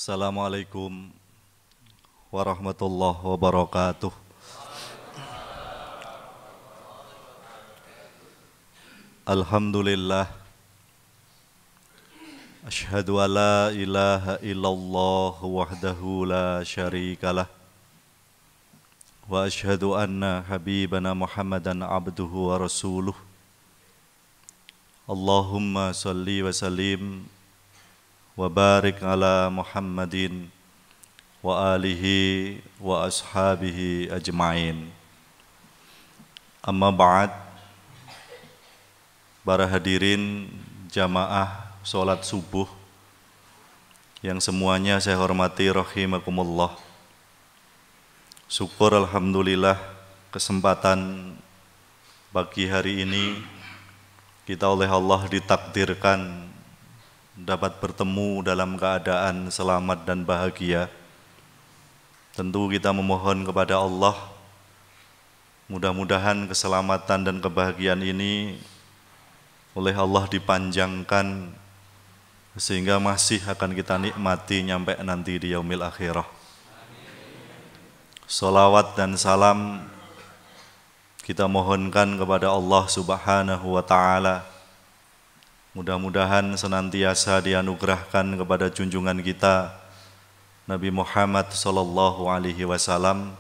Assalamualaikum warahmatullahi wabarakatuh. Alhamdulillah. Asyhadu an la ilaha illallah wahdahu la syarikalah. Wa asyhadu anna habibana Muhammadan abduhu wa rasuluh. Allahumma salli wa sallim wa barik ala Muhammadin wa alihi wa ashabihi ajma'in. Amma ba'd. Para hadirin jamaah sholat subuh yang semuanya saya hormati rahimakumullah. Syukur alhamdulillah kesempatan pagi hari ini kita oleh Allah ditakdirkan dapat bertemu dalam keadaan selamat dan bahagia. Tentu kita memohon kepada Allah, mudah-mudahan keselamatan dan kebahagiaan ini oleh Allah dipanjangkan sehingga masih akan kita nikmati nyampe nanti di yaumil akhirah. Salawat dan salam kita mohonkan kepada Allah Subhanahu wa ta'ala. Mudah-mudahan senantiasa dianugerahkan kepada junjungan kita Nabi Muhammad sallallahu alaihi wasallam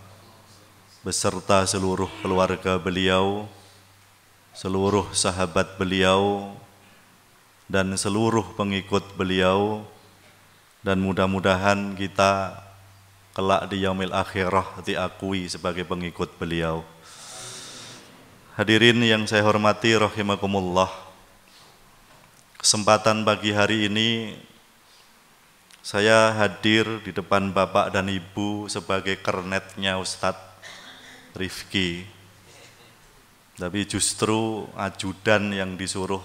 beserta seluruh keluarga beliau, seluruh sahabat beliau, dan seluruh pengikut beliau, dan mudah-mudahan kita kelak di yaumil akhirah diakui sebagai pengikut beliau. Hadirin yang saya hormati rahimakumullah, kesempatan pagi hari ini saya hadir di depan Bapak dan Ibu sebagai kernetnya Ustadz Rifki. Tapi justru ajudan yang disuruh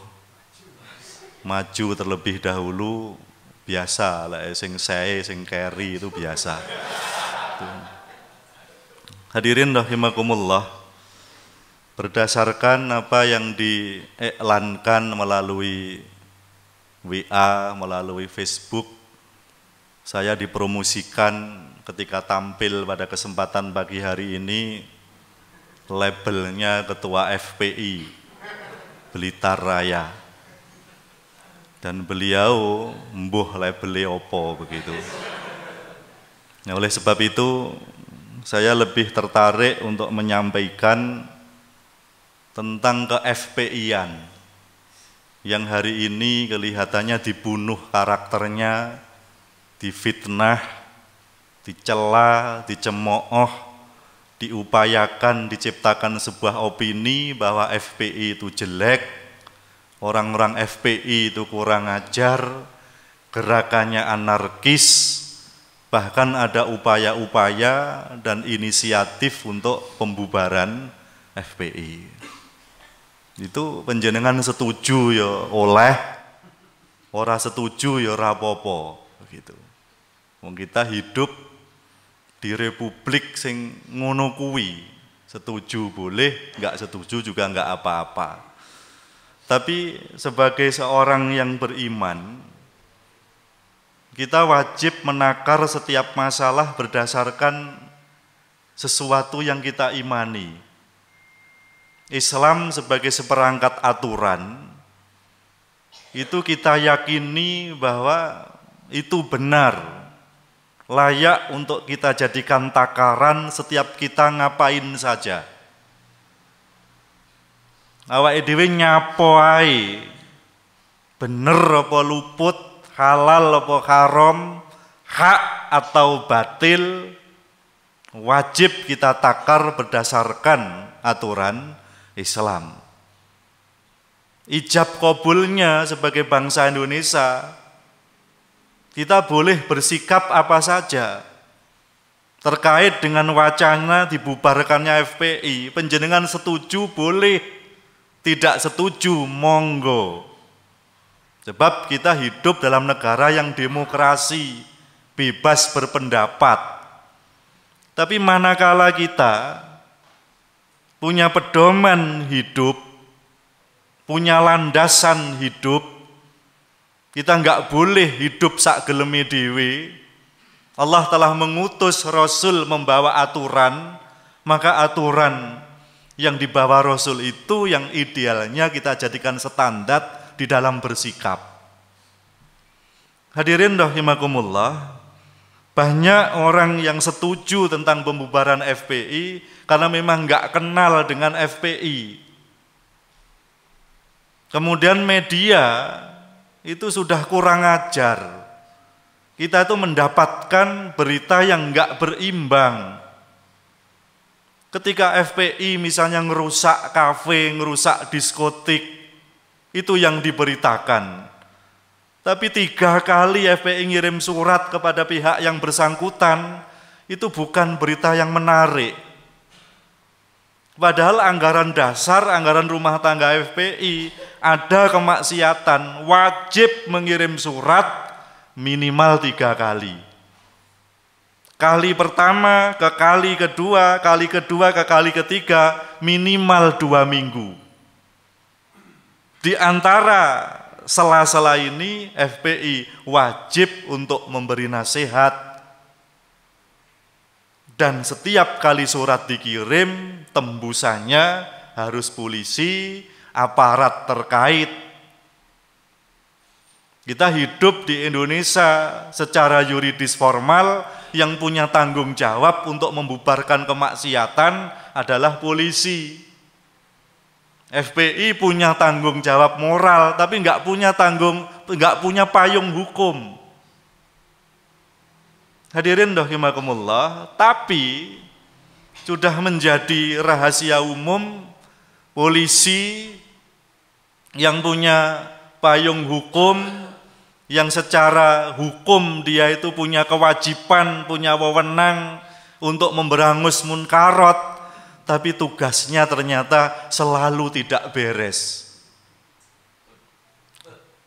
maju terlebih dahulu, biasa lah, sing saya, sing carry itu biasa. Hadirin rahimakumullah, berdasarkan apa yang diiklankan melalui WA, melalui Facebook, saya dipromosikan ketika tampil pada kesempatan pagi hari ini, labelnya Ketua FPI Blitar Raya, dan beliau mbuh labelnya opo begitu. Nah, oleh sebab itu saya lebih tertarik untuk menyampaikan tentang ke-FPI-an yang hari ini kelihatannya dibunuh karakternya, difitnah, dicela, dicemooh, diupayakan diciptakan sebuah opini bahwa FPI itu jelek, orang-orang FPI itu kurang ajar, gerakannya anarkis, bahkan ada upaya-upaya dan inisiatif untuk pembubaran FPI. Itu panjenengan setuju ya oleh, ora setuju ya rapopo begitu. Wong kita hidup di republik sing ngono kuwi, setuju boleh, enggak setuju juga enggak apa-apa. Tapi sebagai seorang yang beriman, kita wajib menakar setiap masalah berdasarkan sesuatu yang kita imani. Islam sebagai seperangkat aturan, itu kita yakini bahwa itu benar, layak untuk kita jadikan takaran setiap kita ngapain saja. Awake dhewe nyapo ae, bener apa luput, halal apa haram, hak atau batil, wajib kita takar berdasarkan aturan Islam. Ijab kabulnya sebagai bangsa Indonesia, kita boleh bersikap apa saja terkait dengan wacana dibubarkannya FPI. Panjenengan setuju boleh, tidak setuju monggo. Sebab kita hidup dalam negara yang demokrasi, bebas berpendapat. Tapi manakala kita punya pedoman hidup, punya landasan hidup, kita enggak boleh hidup sak geleme dhewe, Allah telah mengutus Rasul membawa aturan, maka aturan yang dibawa Rasul itu yang idealnya kita jadikan standar di dalam bersikap. Hadirin rahimakumullah, banyak orang yang setuju tentang pembubaran FPI karena memang nggak kenal dengan FPI. Kemudian media itu sudah kurang ajar. Kita itu mendapatkan berita yang nggak berimbang. Ketika FPI misalnya ngerusak kafe, ngerusak diskotik, itu yang diberitakan. Tapi 3 kali FPI ngirim surat kepada pihak yang bersangkutan, itu bukan berita yang menarik. Padahal anggaran dasar, anggaran rumah tangga FPI, ada kemaksiatan, wajib mengirim surat minimal 3 kali. Kali pertama ke kali kedua ke kali ketiga minimal 2 minggu. Di antara sela-sela ini FPI wajib untuk memberi nasihat, dan setiap kali surat dikirim tembusannya harus polisi, aparat terkait. Kita hidup di Indonesia secara yuridis formal, yang punya tanggung jawab untuk membubarkan kemaksiatan adalah polisi. FPI punya tanggung jawab moral, tapi nggak punya payung hukum. Hadirin rahimakumullah, tapi sudah menjadi rahasia umum, polisi yang punya payung hukum, yang secara hukum dia itu punya kewajiban, punya wewenang untuk memberangus munkarat, tapi tugasnya ternyata selalu tidak beres.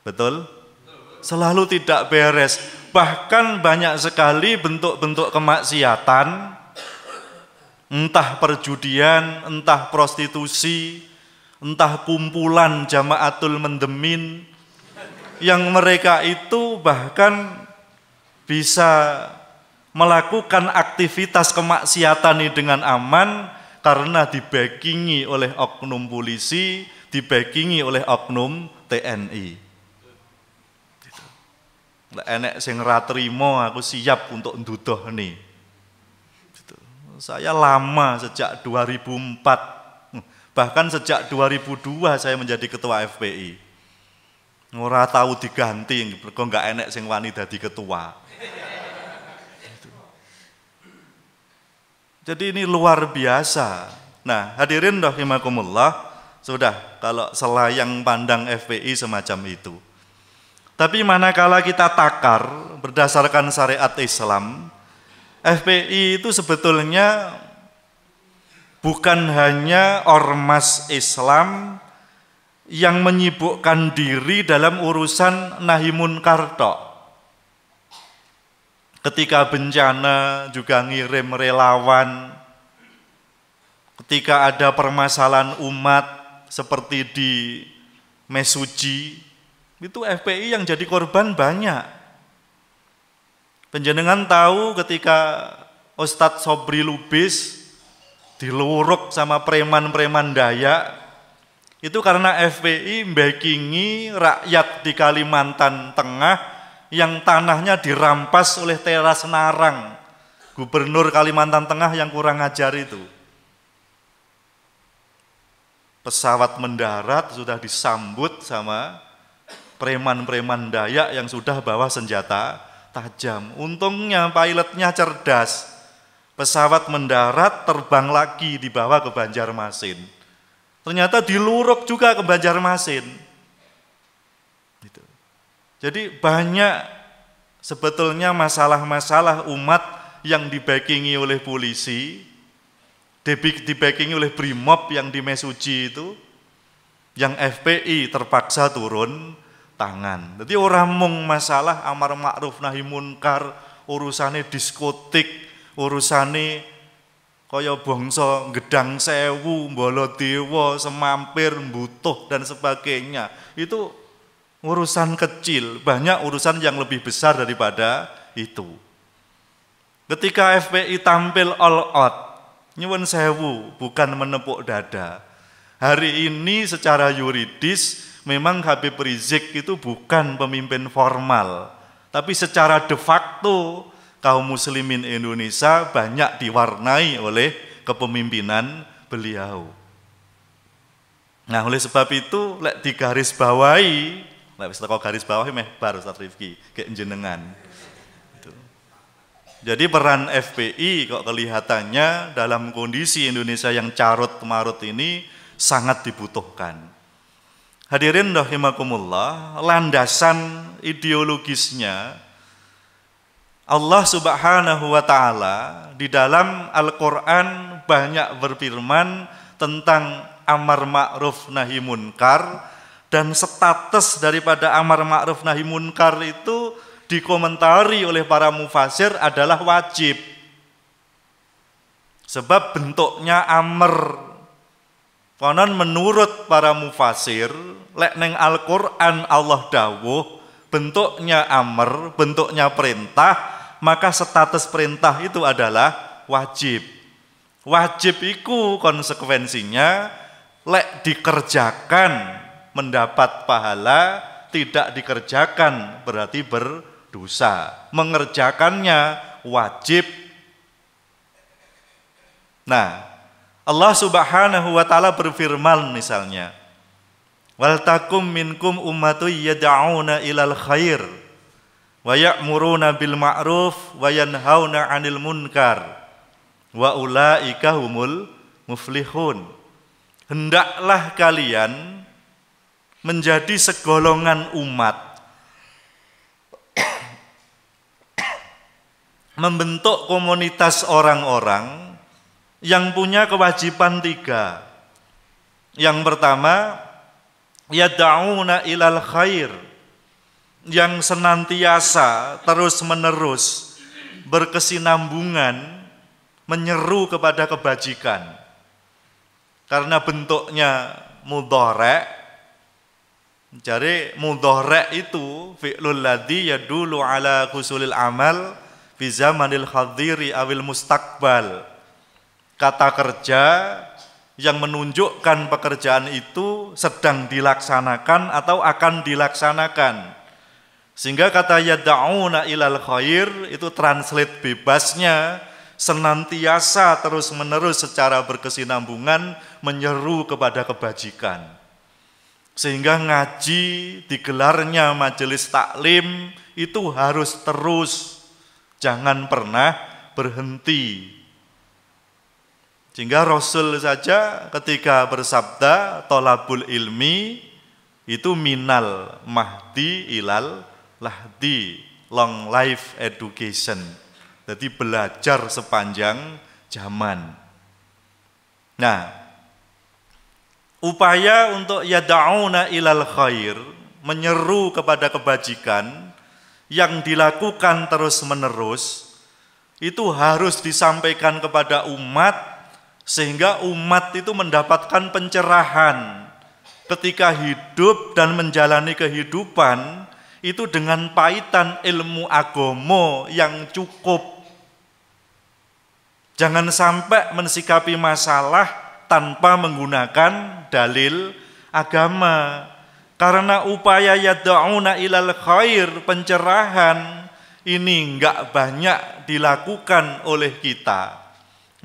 Betul? Selalu tidak beres. Bahkan banyak sekali bentuk-bentuk kemaksiatan, entah perjudian, entah prostitusi, entah kumpulan jamaatul mendemin, yang mereka itu bahkan bisa melakukan aktivitas kemaksiatan ini dengan aman karena dibackingi oleh oknum polisi, dibackingi oleh oknum TNI. Enek sing ra trimo, aku siap untuk nduduh nih. Saya lama sejak 2004, bahkan sejak 2002 saya menjadi ketua FPI. Ora tahu diganti, kok enggak enek sing wani dadi ketua. Jadi ini luar biasa. Nah, hadirin rahimakumullah, sudah kalau selayang pandang FPI semacam itu. Tapi manakala kita takar berdasarkan syariat Islam, FPI itu sebetulnya bukan hanya ormas Islam yang menyibukkan diri dalam urusan nahi munkar tok. Ketika bencana juga ngirim relawan. Ketika ada permasalahan umat seperti di Mesuji, itu FPI yang jadi korban banyak. Panjenengan tahu ketika Ustadz Sobri Lubis diluruk sama preman-preman Dayak, itu karena FPI backingi rakyat di Kalimantan Tengah yang tanahnya dirampas oleh Teras Narang, gubernur Kalimantan Tengah yang kurang ajar itu. Pesawat mendarat sudah disambut sama preman-preman Dayak yang sudah bawa senjata tajam. Untungnya pilotnya cerdas. Pesawat mendarat, terbang lagi dibawa ke Banjarmasin. Ternyata diluruk juga ke Banjarmasin. Gitu. Jadi banyak sebetulnya masalah-masalah umat yang dibackingi oleh polisi, dibackingi oleh Brimob yang di Mesuji itu, yang FPI terpaksa turun tangan. Jadi orang mung masalah amar ma'ruf nahi munkar, urusane diskotik, urusane kaya bangsa Gedang Sewu, Baladewa, Semampir, Mbutuh dan sebagainya. Itu urusan kecil, banyak urusan yang lebih besar daripada itu. Ketika FPI tampil all out, nyuwun sewu, bukan menepuk dada. Hari ini secara yuridis memang Habib Rizik itu bukan pemimpin formal, tapi secara de facto kaum muslimin Indonesia banyak diwarnai oleh kepemimpinan beliau. Nah, oleh sebab itu lek digaris bawahi, lek wis teko garis bawahi meh bar Ustaz Rifki kayak jenengan. Jadi peran FPI kok kelihatannya dalam kondisi Indonesia yang carut marut ini sangat dibutuhkan. Hadirin rahimakumullah, landasan ideologisnya Allah Subhanahu wa taala di dalam Al-Qur'an banyak berfirman tentang amar ma'ruf nahi munkar, dan status daripada amar ma'ruf nahi munkar itu dikomentari oleh para mufasir adalah wajib. Sebab bentuknya amr. Konon menurut para mufasir, lek neng Al-Qur'an Allah dawuh bentuknya amr, bentuknya perintah, maka status perintah itu adalah wajib. Wajib itu konsekuensinya lek dikerjakan mendapat pahala, tidak dikerjakan berarti berdosa. Mengerjakannya wajib. Nah, Allah Subhanahu wa taala berfirman misalnya, wal takum minkum ummatu yad'una ilal khair wa ya'muruna bil ma'ruf wa yanhauna 'anil munkar wa ulaika humul muflihun. Hendaklah kalian menjadi segolongan umat membentuk komunitas orang-orang yang punya kewajiban 3. Yang pertama, yad'una ilal khair, yang senantiasa terus-menerus berkesinambungan menyeru kepada kebajikan. Karena bentuknya mudhari', jadi mudhari' itu fi'lul ladzi yadulu ala husulil amal fi zamanil hadiri awil mustaqbal. Kata kerja yang menunjukkan pekerjaan itu sedang dilaksanakan atau akan dilaksanakan. Sehingga kata yad'una ilal khair itu translate bebasnya senantiasa terus-menerus secara berkesinambungan menyeru kepada kebajikan. Sehingga ngaji, digelarnya majelis taklim itu harus terus, jangan pernah berhenti. Sehingga Rasul saja ketika bersabda tolabul ilmi itu minal mahdi ilal lahdi, long life education. Jadi belajar sepanjang zaman. Nah, upaya untuk yad'una ilal khair, menyeru kepada kebajikan yang dilakukan terus-menerus, itu harus disampaikan kepada umat, sehingga umat itu mendapatkan pencerahan ketika hidup dan menjalani kehidupan itu dengan paitan ilmu agama yang cukup. Jangan sampai mensikapi masalah tanpa menggunakan dalil agama. Karena upaya yad'una ilal khair, pencerahan, ini enggak banyak dilakukan oleh kita.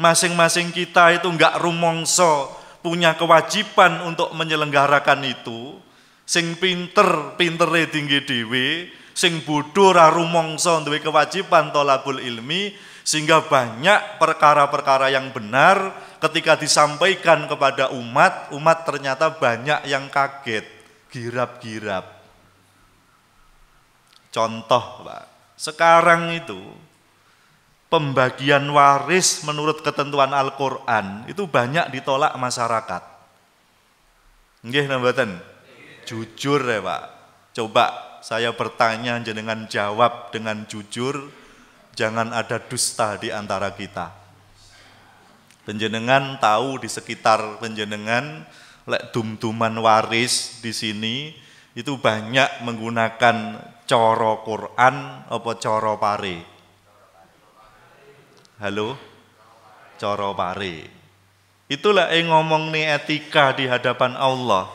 Masing-masing kita itu enggak rumongso punya kewajiban untuk menyelenggarakan itu. Sing pintere tinggi dhewe, sing bodoh ra rumangsa duwe kewajiban thalabul ilmi, sehingga banyak perkara-perkara yang benar ketika disampaikan kepada umat ternyata banyak yang kaget, girap-girap. Contoh, Pak, sekarang itu pembagian waris menurut ketentuan Al-Qur'an itu banyak ditolak masyarakat. Nggih napa mboten? Jujur ya Pak, coba saya bertanya jenengan jawab dengan jujur, jangan ada dusta di antara kita. Penjenengan tahu di sekitar penjenengan lek dum-duman waris di sini itu banyak menggunakan coro Quran apa coro pare? Halo? Coro pare. Itulah yang ngomong nih etika di hadapan Allah.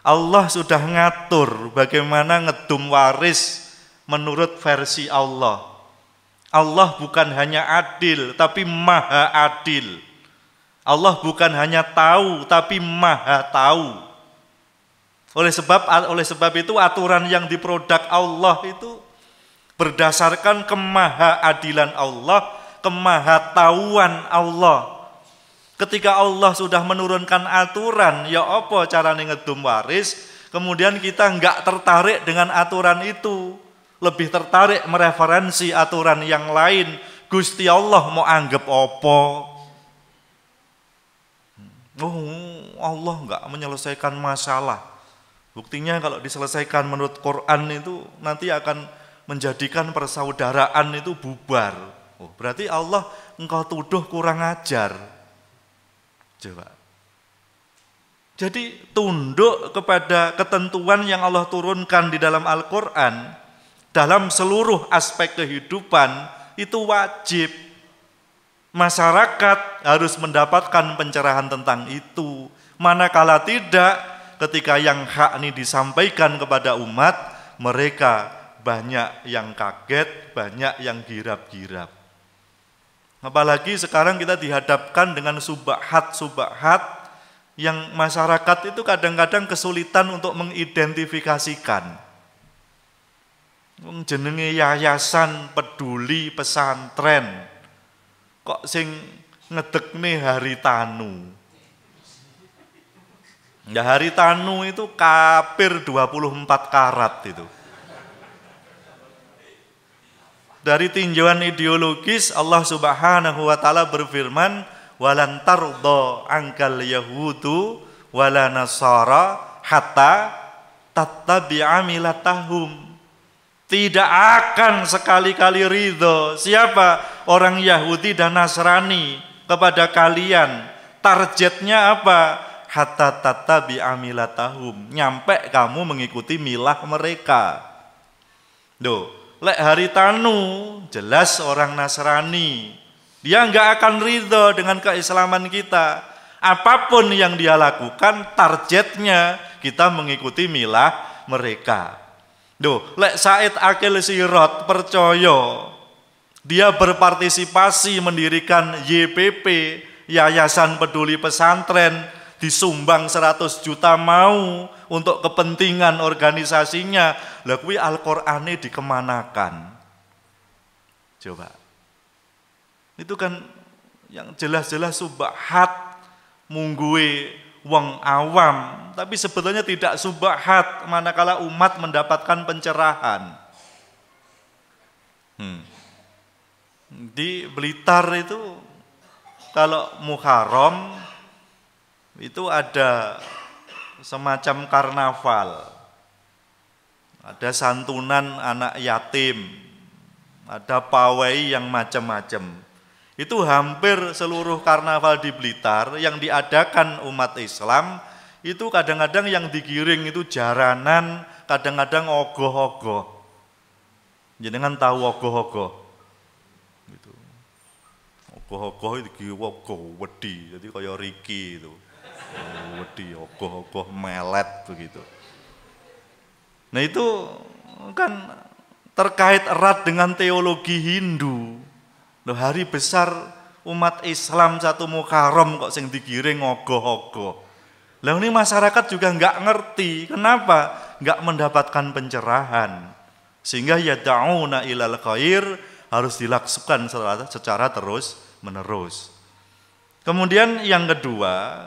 Allah sudah ngatur bagaimana ngedum waris menurut versi Allah. Allah bukan hanya adil, tapi maha adil. Allah bukan hanya tahu, tapi maha tahu. Oleh sebab itu aturan yang diproduk Allah itu berdasarkan kemaha-adilan Allah, kemahatauan Allah. Ketika Allah sudah menurunkan aturan, ya apa carane ngedum waris, kemudian kita enggak tertarik dengan aturan itu, lebih tertarik mereferensi aturan yang lain. Gusti Allah mau anggap apa? Oh, Allah enggak menyelesaikan masalah. Buktinya kalau diselesaikan menurut Quran itu nanti akan menjadikan persaudaraan itu bubar. Oh, berarti Allah engkau tuduh kurang ajar. Coba. Jadi tunduk kepada ketentuan yang Allah turunkan di dalam Al-Quran dalam seluruh aspek kehidupan itu wajib. Masyarakat harus mendapatkan pencerahan tentang itu. Manakala tidak, ketika yang hak ini disampaikan kepada umat, mereka banyak yang kaget, banyak yang girap-girap. Apalagi sekarang kita dihadapkan dengan subhat-subhat yang masyarakat itu kadang-kadang kesulitan untuk mengidentifikasikan. Jenenge yayasan peduli pesantren, kok sing ngedekne Haritanu. Ya Haritanu itu kafir 24 karat itu. Dari tinjauan ideologis Allah Subhanahu wa taala berfirman, "Walan tardha angkal yahudu wala nasara hatta tattabi'a millatahum." Tidak akan sekali-kali ridho siapa orang Yahudi dan Nasrani kepada kalian. Targetnya apa? Hatta tattabi'a millatahum. Nyampe kamu mengikuti milah mereka. Duh. Lek Haritanu jelas orang Nasrani, dia enggak akan ridho dengan keislaman kita. Apapun yang dia lakukan, targetnya kita mengikuti milah mereka. Duh, lek Said Akil Sirot percaya, dia berpartisipasi mendirikan YPP, Yayasan Peduli Pesantren, disumbang 100 juta mau untuk kepentingan organisasinya, lah kuwi Al-Qur'ane dikemanakan? Coba. Itu kan yang jelas-jelas subhat mungguwe wong awam, tapi sebetulnya tidak subhat manakala umat mendapatkan pencerahan. Di Blitar itu kalau Muharram itu ada semacam karnaval, ada santunan anak yatim, ada pawai yang macam-macam. Itu hampir seluruh karnaval di Blitar yang diadakan umat Islam, itu kadang-kadang yang digiring itu jaranan, kadang-kadang ogoh-ogoh. Jenengan tahu ogoh-ogoh? Gitu. Ogoh-ogoh itu ogoh wedi, jadi kayak Riki itu. Wedi, ogoh-ogoh melet begitu. Nah itu kan terkait erat dengan teologi Hindu. Loh, hari besar umat Islam 1 Muharram kok sing digiring ogoh-ogoh. Lah ini masyarakat juga enggak ngerti, kenapa? Enggak mendapatkan pencerahan. Sehingga yad'una ilal khair harus dilakukan secara terus menerus. Kemudian yang kedua,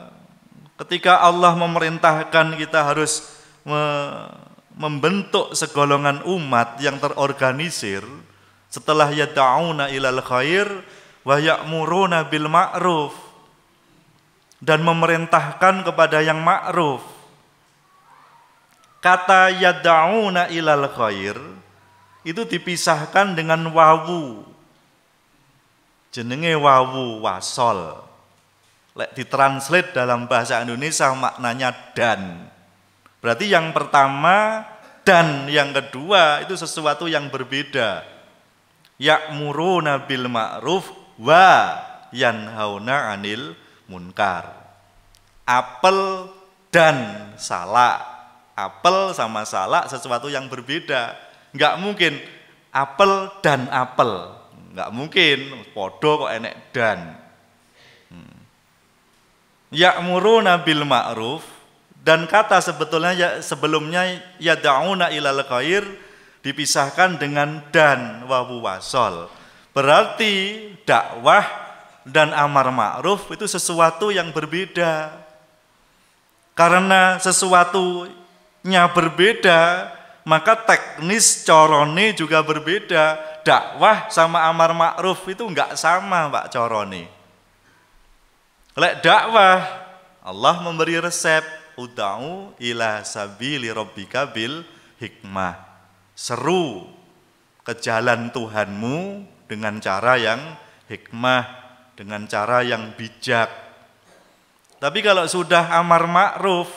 ketika Allah memerintahkan kita harus membentuk segolongan umat yang terorganisir, setelah yad'una ilal khair wa ya'muruna bil ma'ruf, dan memerintahkan kepada yang ma'ruf. Kata yad'una ilal khair itu dipisahkan dengan wawu. Jenenge wawu wasol. Lek ditranslate dalam bahasa Indonesia maknanya dan. Berarti yang pertama dan yang kedua itu sesuatu yang berbeda. Ya'muruna bil ma'ruf wa yanhauna 'anil munkar. Apel dan salak. Apel sama salak sesuatu yang berbeda. Enggak mungkin apel dan apel. Enggak mungkin, podo kok enek dan. Ya'muruna bil ma'ruf, dan kata sebelumnya yad'una ilal khair dipisahkan dengan dan wawu wasol. Berarti dakwah dan amar ma'ruf itu sesuatu yang berbeda. Karena sesuatunya berbeda, maka teknis corone juga berbeda. Dakwah sama amar ma'ruf itu enggak sama Pak corone. Lek dakwah, Allah memberi resep, ud'u ila sabili rabbika bil hikmah. Seru ke jalan Tuhanmu dengan cara yang hikmah, dengan cara yang bijak. Tapi kalau sudah amar ma'ruf,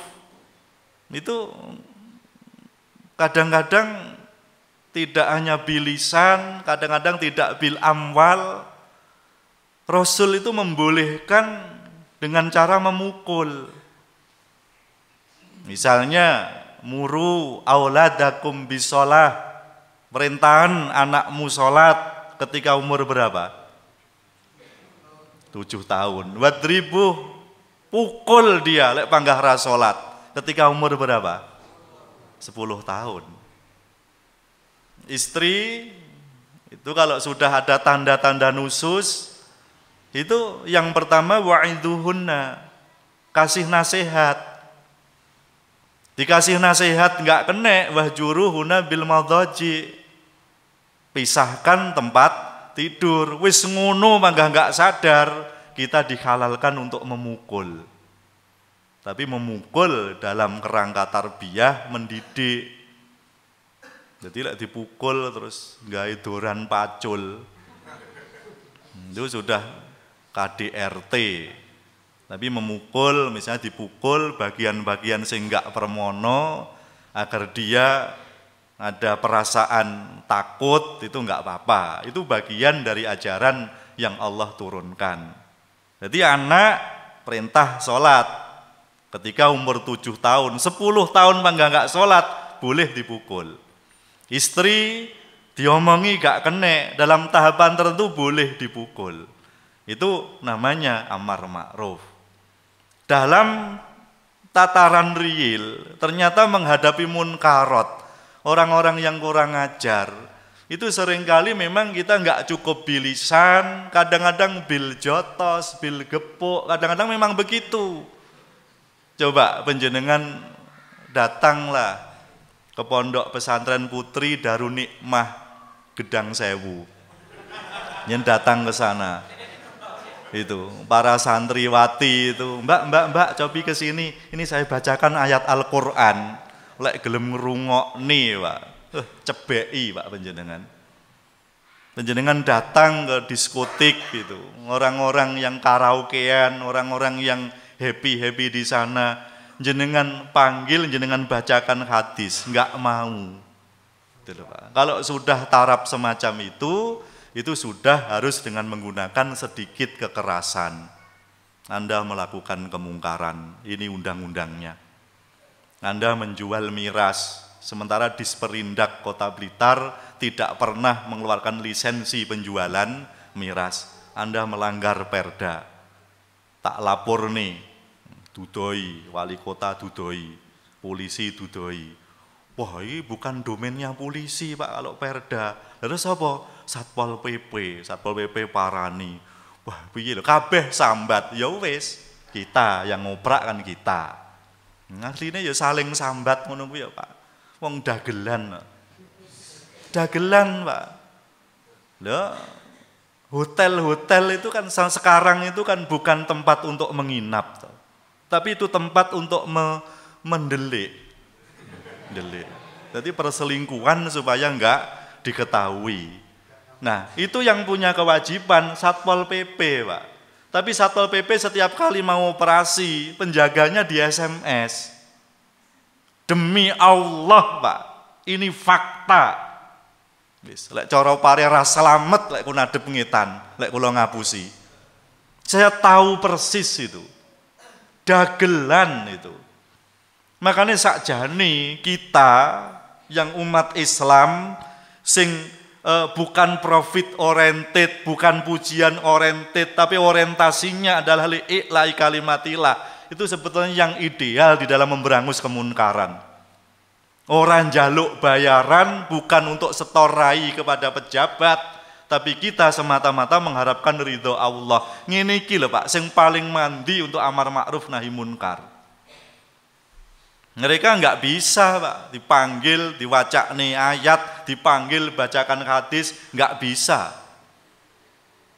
itu kadang-kadang tidak hanya bilisan, kadang-kadang tidak bil amwal. Rasul itu membolehkan dengan cara memukul. Misalnya, muru auladakum bisolah, perintahan anakmu sholat ketika umur berapa? 7 tahun. Wadribuh, pukul dia lek panggah sholat ketika umur berapa? 10 tahun. Istri itu kalau sudah ada tanda-tanda nusus, itu yang pertama wa'iduhunna, kasih nasihat. Dikasih nasihat enggak kena, wahjuruhunna bil madhaji, pisahkan tempat tidur. Wis ngono mangga enggak sadar, kita dihalalkan untuk memukul. Tapi memukul dalam kerangka tarbiyah, mendidik. Jadi lek dipukul terus gawe doran pacul, itu sudah KDRT. Tapi memukul, misalnya dipukul bagian-bagian sing enggak permono agar dia ada perasaan takut, itu enggak apa-apa. Itu bagian dari ajaran yang Allah turunkan. Jadi anak perintah sholat ketika umur 7 tahun, 10 tahun bangga enggak sholat, boleh dipukul. Istri diomongi gak kena, dalam tahapan tertentu boleh dipukul. Itu namanya amar ma'ruf. Dalam tataran real, ternyata menghadapi munkarot, orang-orang yang kurang ajar, itu seringkali memang kita nggak cukup bilisan, kadang-kadang bil jotos, bil gepuk, kadang-kadang memang begitu. Coba penjenengan datanglah ke pondok pesantren Putri Darun Nikmah Gedang Sewu. Yang datang ke sana. Itu para santriwati itu, mbak cobi ke sini, ini saya bacakan ayat Al-Qur'an. Lek gelem ngrungokni, Pak. Cebeki, Pak panjenengan. Panjenengan datang ke diskotik gitu. Orang-orang yang karaokean, orang-orang yang happy di sana, jenengan panggil, jenengan bacakan hadis, enggak mau. Gitu, Pak. Kalau sudah taraf semacam itu sudah harus dengan menggunakan sedikit kekerasan. Anda melakukan kemungkaran, ini undang-undangnya. Anda menjual miras, sementara Disperindak Kota Blitar tidak pernah mengeluarkan lisensi penjualan miras. Anda melanggar perda. Tak lapor nih, dudoi, wali kota dudoi, polisi dudoi. Wah, ini bukan domainnya polisi, Pak, kalau perda. Terus apa? Satpol PP parani. Wah, piye lho, kabeh sambat. Ya wis, kita yang ngoprak kan kita. Asline ya saling sambat ngono kuwi ya, Pak. Wong dagelan. Dagelan, Pak. Lho, hotel-hotel itu kan sekarang itu kan bukan tempat untuk menginap, tapi itu tempat untuk mendelik. Jadi perselingkuhan supaya enggak diketahui. Nah, itu yang punya kewajiban Satpol PP, Pak. Tapi Satpol PP setiap kali mau operasi, penjaganya di SMS. Demi Allah, Pak, ini fakta. Wis, lek cara pare ra slamet lek ku nadhep ngetan, lek kula ngapusi. Saya tahu persis itu. Dagelan itu. Makanya sakjane kita yang umat Islam sing bukan profit oriented, bukan pujian oriented, tapi orientasinya adalah li'i'la'i kalimatillah. Itu sebetulnya yang ideal di dalam memberangus kemunkaran. Orang jaluk bayaran bukan untuk setorai kepada pejabat, tapi kita semata-mata mengharapkan ridho Allah. Ngene iki lho Pak, sing paling mandi untuk amar ma'ruf nahi munkar. Mereka enggak bisa Pak, dipanggil, diwacakne ayat, dipanggil bacakan hadis, enggak bisa.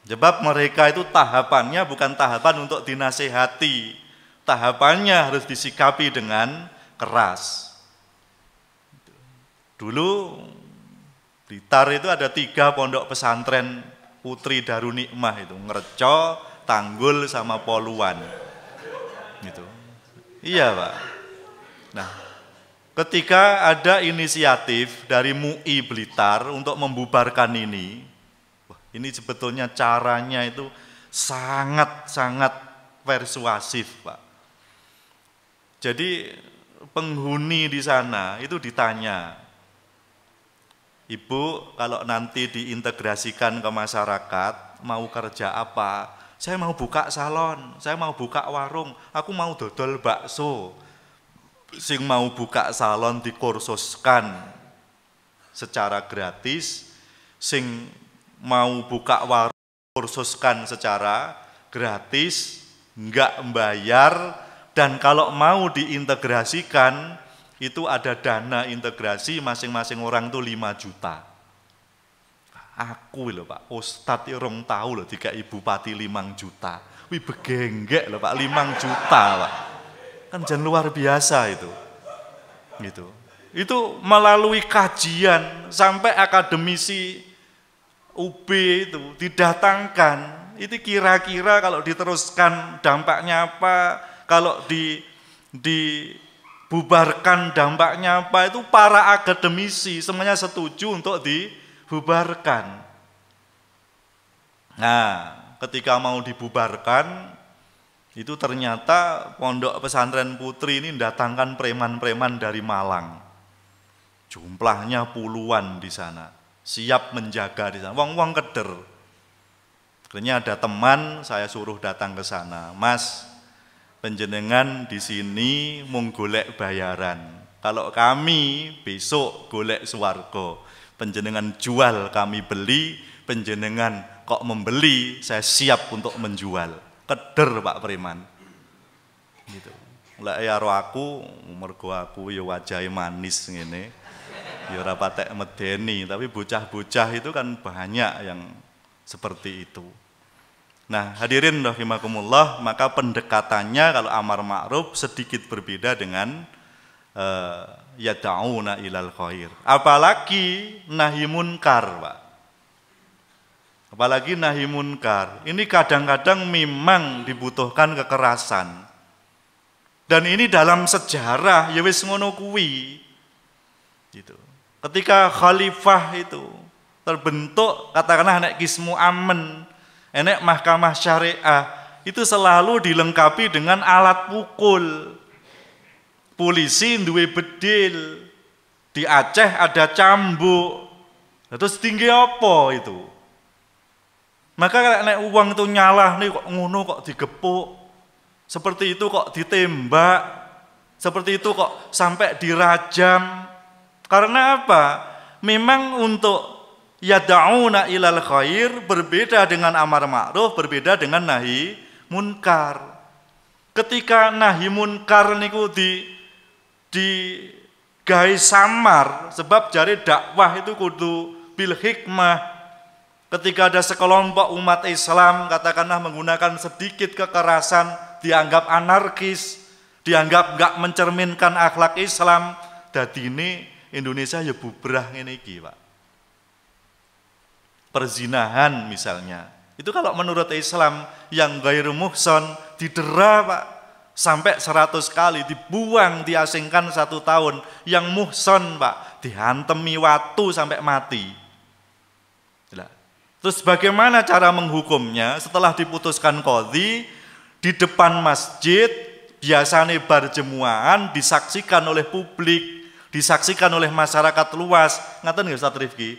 Sebab mereka itu tahapannya bukan tahapan untuk dinasehati. Tahapannya harus disikapi dengan keras. Dulu Blitar itu ada 3 pondok pesantren Putri Darun Nikmah itu, Ngerco, Tanggul sama Poluan. Gitu. Iya, Pak. Nah, ketika ada inisiatif dari MUI Blitar untuk membubarkan ini, wah, ini sebetulnya caranya itu sangat-sangat persuasif, Pak. Jadi penghuni di sana itu ditanya, Ibu, kalau nanti diintegrasikan ke masyarakat, mau kerja apa? Saya mau buka salon, saya mau buka warung, aku mau dodol bakso. Sing mau buka salon dikursuskan secara gratis, sing mau buka warung kursuskan secara gratis, enggak membayar, dan kalau mau diintegrasikan, itu ada dana integrasi masing-masing orang itu 5 juta. Aku lho Pak, Ustadz orang tahu loh 3 bupati 5 juta. Wih begenggek loh Pak, 5 juta Pak. Kan jangan luar biasa itu. Gitu. Itu melalui kajian sampai akademisi UB itu didatangkan. Itu kira-kira kalau diteruskan dampaknya apa, kalau dibubarkan dampaknya apa, itu para akademisi semuanya setuju untuk dibubarkan. Nah, ketika mau dibubarkan, itu ternyata pondok pesantren Putri ini mendatangkan preman-preman dari Malang. Jumlahnya puluhan di sana, siap menjaga di sana. Wong-wong keder. Akhirnya ada teman, saya suruh datang ke sana. Mas, penjenengan di sini mung golek bayaran. Kalau kami besok golek swarga. Penjenengan jual kami beli, penjenengan kok membeli, saya siap untuk menjual. Keder Pak Preman. Gitu. Lek ya ro aku, mergo aku ya wajahe manis ngene. Ya ora patek medeni, tapi bocah-bocah itu kan banyak yang seperti itu. Nah, hadirin rahimakumullah, maka pendekatannya kalau amar ma'ruf sedikit berbeda dengan yad'una ilal khair. Apalagi nahi munkar, Pak. Apalagi nahi munkar. Ini kadang-kadang memang dibutuhkan kekerasan. Dan ini dalam sejarah ya wis ngono kuwi. Gitu. Ketika khalifah itu terbentuk, katakanlah nek Kismu Amen, enek mahkamah syariah, itu selalu dilengkapi dengan alat pukul. Polisi duwe bedil, di Aceh ada cambuk. Terus tinggi apa itu? Maka nek uang itu nyalah nih kok ngono kok digepuk, seperti itu kok ditembak, seperti itu kok sampai dirajam. Karena apa? Memang untuk yad'una ilal khair berbeda dengan amar ma'ruf, berbeda dengan nahi munkar. Ketika nahi munkar niku di gawe samar, sebab jare dakwah itu kudu bil hikmah. Ketika ada sekelompok umat Islam katakanlah menggunakan sedikit kekerasan, dianggap anarkis, dianggap enggak mencerminkan akhlak Islam, dadine Indonesia ya bubrah ngene iki, Pak. Perzinahan misalnya, itu kalau menurut Islam yang ghairu muhsan didera Pak, sampai 100 kali, dibuang, diasingkan 1 tahun. Yang muhsan Pak, dihantemi watu sampai mati. Terus bagaimana cara menghukumnya? Setelah diputuskan qadhi, di depan masjid, biasanya berjemaah disaksikan oleh publik, disaksikan oleh masyarakat luas. Ngaten nggih Ustaz Rifki?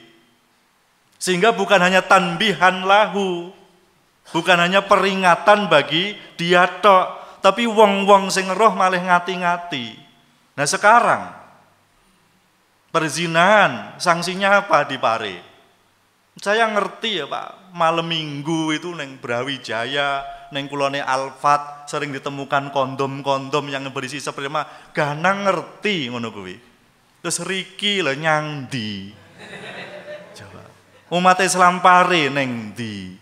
Sehingga bukan hanya tanbihan lahu, bukan hanya peringatan bagi dia tok, tapi wong-wong sing roh malih ngati-ngati. Nah sekarang perzinahan sanksinya apa di Pare? Saya ngerti ya Pak, malam minggu itu neng Brawijaya, neng kulone Alfat sering ditemukan kondom-kondom yang berisi sperma, ganang ngerti ngono kuwi. Terus riki lho nyang ndi? Coba. Umat Islam Pare neng ndi?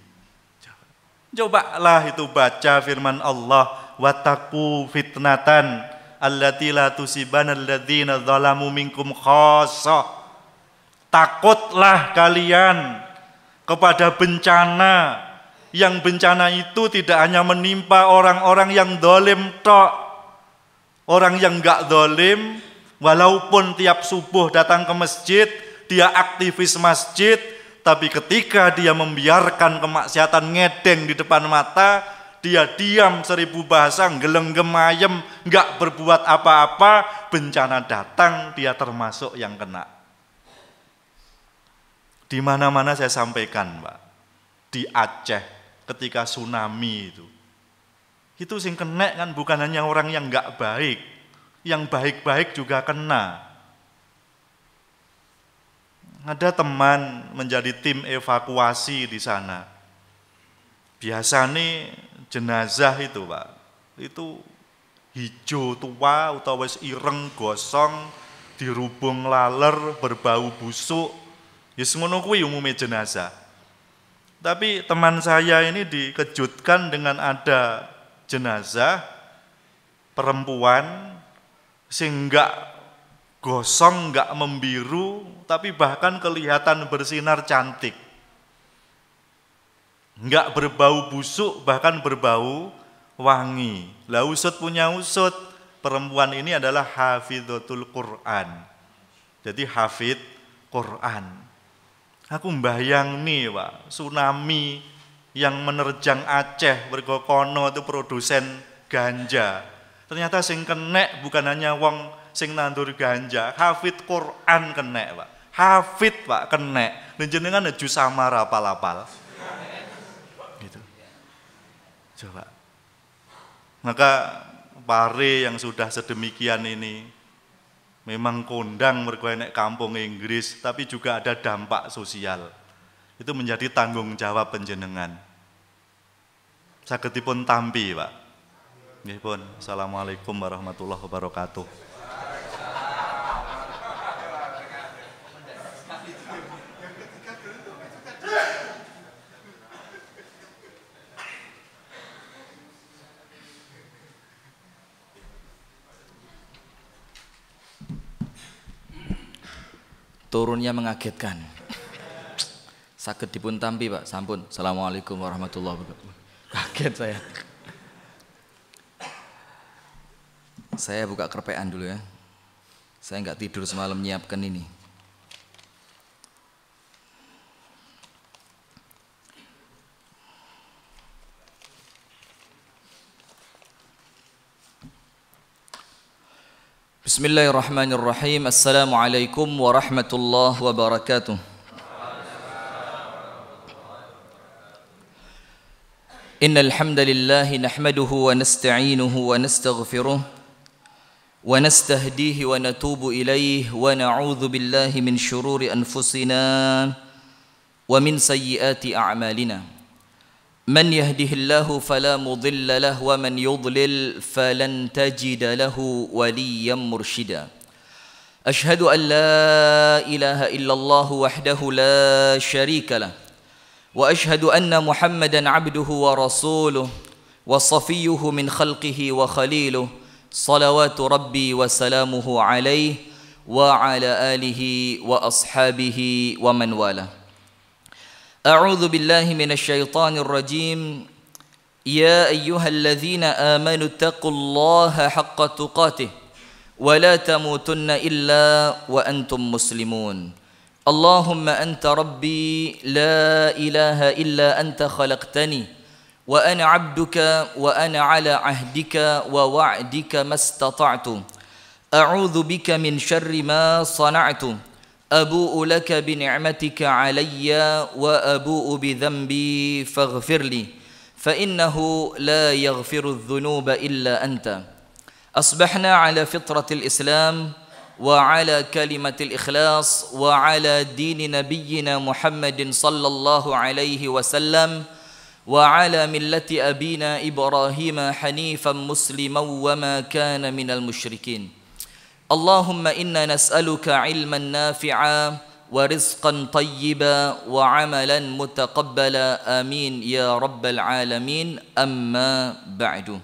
Cobalah itu baca firman Allah, wattaqu fitnatan allati la tusibanal ladzina zalamu minkum khassah. Takutlah kalian kepada bencana, yang bencana itu tidak hanya menimpa orang-orang yang dolim tok. Orang yang enggak dolim, walaupun tiap subuh datang ke masjid, dia aktivis masjid, tapi ketika dia membiarkan kemaksiatan ngedeng di depan mata, dia diam 1000 bahasa, gelenggem ayem, enggak berbuat apa-apa, bencana datang, dia termasuk yang kena. Di mana-mana saya sampaikan, Pak. Di Aceh ketika tsunami itu sing kena kan bukan hanya orang yang enggak baik, yang baik-baik juga kena. Ada teman menjadi tim evakuasi di sana. Biasanya jenazah itu, Pak, itu hijau tua utawa wis ireng gosong, dirubung laler, berbau busuk. Ya ngono kuwi umume jenazah. Tapi teman saya ini dikejutkan dengan ada jenazah perempuan sing enggak gosong, enggak membiru, tapi bahkan kelihatan bersinar cantik. Enggak berbau busuk, bahkan berbau wangi. Lah usut punya usut, perempuan ini adalah hafidhatul Quran. Jadi hafid Quran. Aku mbayang nih Pak, tsunami yang menerjang Aceh, bergokono itu produsen ganja. Ternyata sing kenek bukan hanya wong sing nandur ganja, hafid Quran kenek Pak. Hafid Pak kenek. Dan jenengan jus samar apal-apal. Gitu. Coba. Maka Pare yang sudah sedemikian ini memang kondang mergo nek kampung Inggris, tapi juga ada dampak sosial. Itu menjadi tanggung jawab panjenengan. Sagedipun tampi, Pak. Nggih pun. Assalamualaikum warahmatullahi wabarakatuh. Turunnya mengagetkan. Saged dipun tampi Pak, sampun. Assalamualaikum warahmatullahi wabarakatuh. Kaget saya. Saya buka kerpean dulu ya. Saya nggak tidur semalam nyiapkan ini. Bismillahirrahmanirrahim. Assalamualaikum warahmatullahi wabarakatuh. Innal hamdalillah nahmaduhu wa nasta'inuhu wa nastaghfiruh wa nastahdihi wa natubu ilayhi wa na'udzu billahi min shururi anfusina wa min sayyiati a'malina. من يهده الله فلا مضل له ومن يضلل فلن تجد له وليا مرشدا أشهد أن لا إله إلا الله وحده لا شريك له وأشهد أن محمدا عبده ورسوله وصفيه من خلقه وخليله صلوات ربي وسلامه عليه وعلى آله وأصحابه ومن والاه أعوذ بالله من الشيطان الرجيم يا أيها الذين آمنوا اتقوا الله حق تقاته ولا تموتن إلا وأنتم مسلمون Allahumma anta rabbi la ilaha illa anta khalaqtani wa ana 'abduka wa ana 'ala 'ahdika wa wa'dika mastata'tu a'udzu bika min syarri ma sana'tu abu'u laka bi ni'matika 'alayya wa abu'u bi dhanbi faghfir li fa innahu la yaghfiru adh-dhunuba illa anta. Asbahna 'ala fitratil Islam wa 'ala kalimatil ikhlas wa 'ala dini nabiyyina Muhammadin sallallahu alaihi wasallam wa 'ala millati abina Ibrahim hanifan musliman wa ma kana minal musyrikin. Allahumma inna nas'aluka 'ilman nafi'a wa rizqan tayyiba wa 'amalan mutaqabbala amin ya rabbal alamin. Amma ba'du.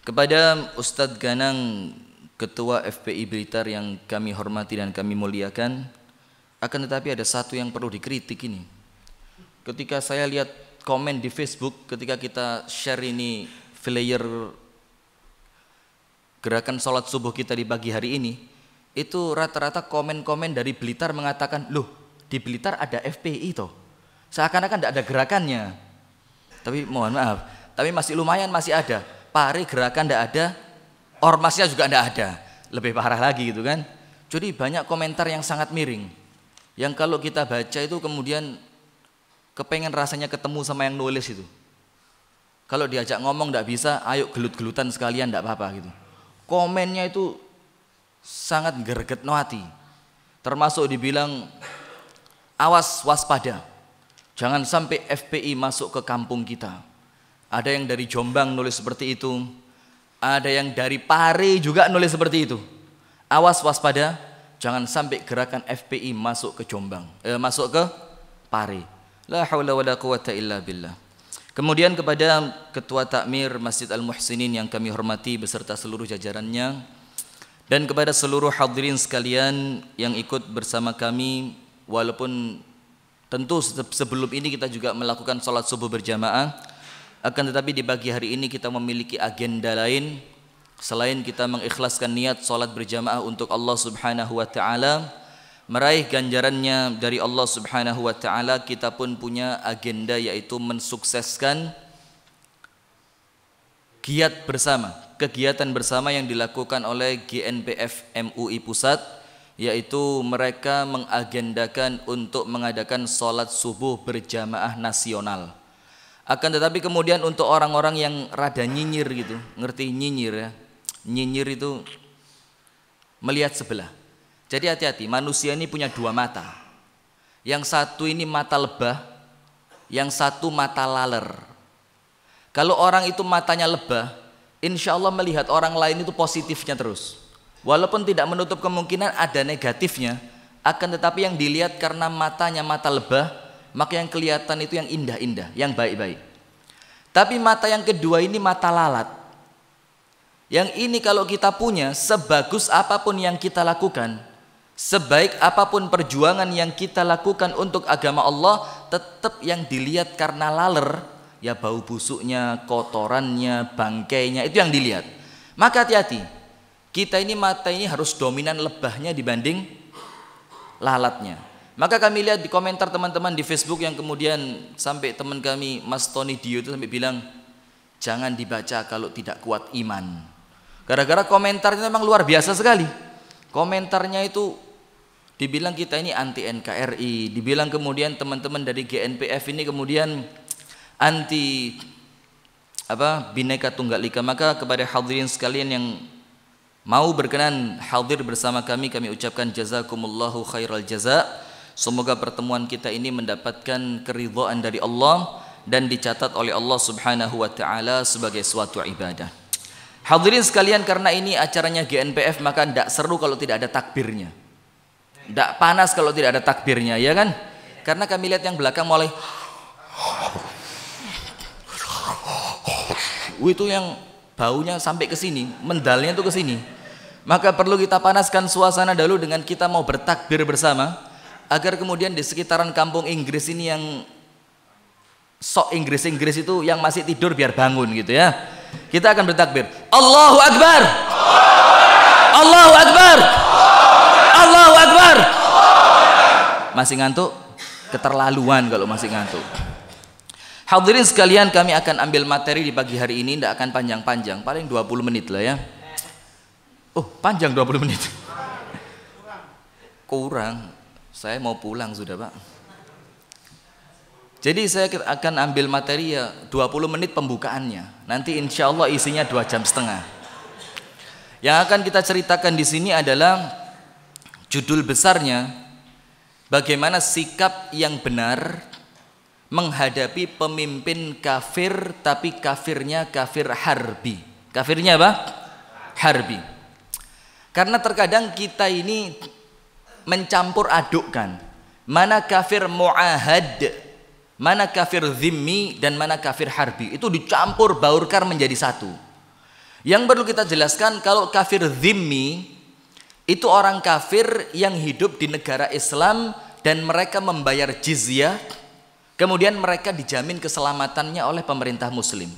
Kepada Ustadz Ganang, Ketua FPI Blitar yang kami hormati dan kami muliakan, akan tetapi ada satu yang perlu dikritik ini. Ketika saya lihat komen di Facebook, ketika kita share ini flyer gerakan sholat subuh kita di pagi hari ini, itu rata-rata komen-komen dari Blitar mengatakan, loh di Blitar ada FPI toh, seakan-akan tidak ada gerakannya. Tapi mohon maaf, tapi masih lumayan, masih ada. Pare gerakan tidak ada, ormasnya juga tidak ada, lebih parah lagi gitu kan. Jadi banyak komentar yang sangat miring, yang kalau kita baca itu kemudian kepengen rasanya ketemu sama yang nulis itu. Kalau diajak ngomong tidak bisa, ayo gelut-gelutan sekalian tidak apa-apa gitu. Komennya itu sangat greget no hati. Termasuk dibilang awas waspada, jangan sampai FPI masuk ke kampung kita. Ada yang dari Jombang nulis seperti itu, ada yang dari Pare juga nulis seperti itu. Awas waspada, jangan sampai gerakan FPI masuk ke Jombang, masuk ke Pare. La haula wala quwata illa billah. Kemudian kepada Ketua Takmir Masjid Al-Muhsinin yang kami hormati beserta seluruh jajarannya, dan kepada seluruh hadirin sekalian yang ikut bersama kami, walaupun tentu sebelum ini kita juga melakukan sholat subuh berjamaah, akan tetapi di pagi hari ini kita memiliki agenda lain selain kita mengikhlaskan niat sholat berjamaah untuk Allah Subhanahu wa Ta'ala, meraih ganjarannya dari Allah Subhanahu wa Ta'ala. Kita pun punya agenda, yaitu mensukseskan kegiatan bersama yang dilakukan oleh GNPF MUI Pusat, yaitu mereka mengagendakan untuk mengadakan sholat subuh berjamaah nasional. Akan tetapi kemudian untuk orang-orang yang rada nyinyir gitu, ngerti nyinyir ya? Nyinyir itu melihat sebelah. Jadi hati-hati, manusia ini punya dua mata. Yang satu ini mata lebah, yang satu mata laler. Kalau orang itu matanya lebah, insya Allah melihat orang lain itu positifnya terus. Walaupun tidak menutup kemungkinan ada negatifnya, akan tetapi yang dilihat karena matanya mata lebah, maka yang kelihatan itu yang indah-indah, yang baik-baik. Tapi mata yang kedua ini mata lalat. Yang ini kalau kita punya, sebagus apapun yang kita lakukan, sebaik apapun perjuangan yang kita lakukan untuk agama Allah, tetap yang dilihat karena laler, ya bau busuknya, kotorannya, bangkainya, itu yang dilihat. Maka hati-hati, kita ini mata ini harus dominan lebahnya dibanding lalatnya. Maka kami lihat di komentar teman-teman di Facebook yang kemudian sampai teman kami Mas Tony Dio itu sampai bilang, jangan dibaca kalau tidak kuat iman. Gara-gara komentarnya memang luar biasa sekali. Komentarnya itu dibilang kita ini anti NKRI, dibilang kemudian teman-teman dari GNPF ini kemudian anti Bhinneka Tunggal Ika. Maka kepada hadirin sekalian yang mau berkenan hadir bersama kami ucapkan jazakumullahu khairal jaza. Semoga pertemuan kita ini mendapatkan keridhaan dari Allah dan dicatat oleh Allah Subhanahu wa Ta'ala sebagai suatu ibadah. Hadirin sekalian, karena ini acaranya GNPF, maka tidak seru kalau tidak ada takbirnya, tidak panas kalau tidak ada takbirnya, ya kan? Karena kami lihat yang belakang mulai itu yang baunya sampai ke sini, mendalnya itu ke sini. Maka perlu kita panaskan suasana dulu dengan kita mau bertakbir bersama, agar kemudian di sekitaran kampung Inggris ini yang sok Inggris itu yang masih tidur biar bangun gitu ya. Kita akan bertakbir. Allahu Akbar. Allahu Akbar. Allahu Akbar. Masih ngantuk? Keterlaluan kalau masih ngantuk. Hadirin sekalian, kami akan ambil materi di pagi hari ini, tidak akan panjang-panjang, paling 20 menit lah ya. Oh, panjang 20 menit. Kurang. Saya mau pulang sudah, Pak. Jadi saya akan ambil materi ya 20 menit pembukaannya. Nanti insya Allah isinya 2,5 jam. Yang akan kita ceritakan di sini adalah judul besarnya, bagaimana sikap yang benar menghadapi pemimpin kafir, tapi kafirnya kafir harbi. Kafirnya apa? Harbi. Karena terkadang kita ini mencampur adukkan mana kafir mu'ahad, mana kafir zimmi, dan mana kafir harbi. Itu dicampur baurkan menjadi satu. Yang perlu kita jelaskan, kalau kafir zimmi itu orang kafir yang hidup di negara Islam dan mereka membayar jizyah, kemudian mereka dijamin keselamatannya oleh pemerintah muslim.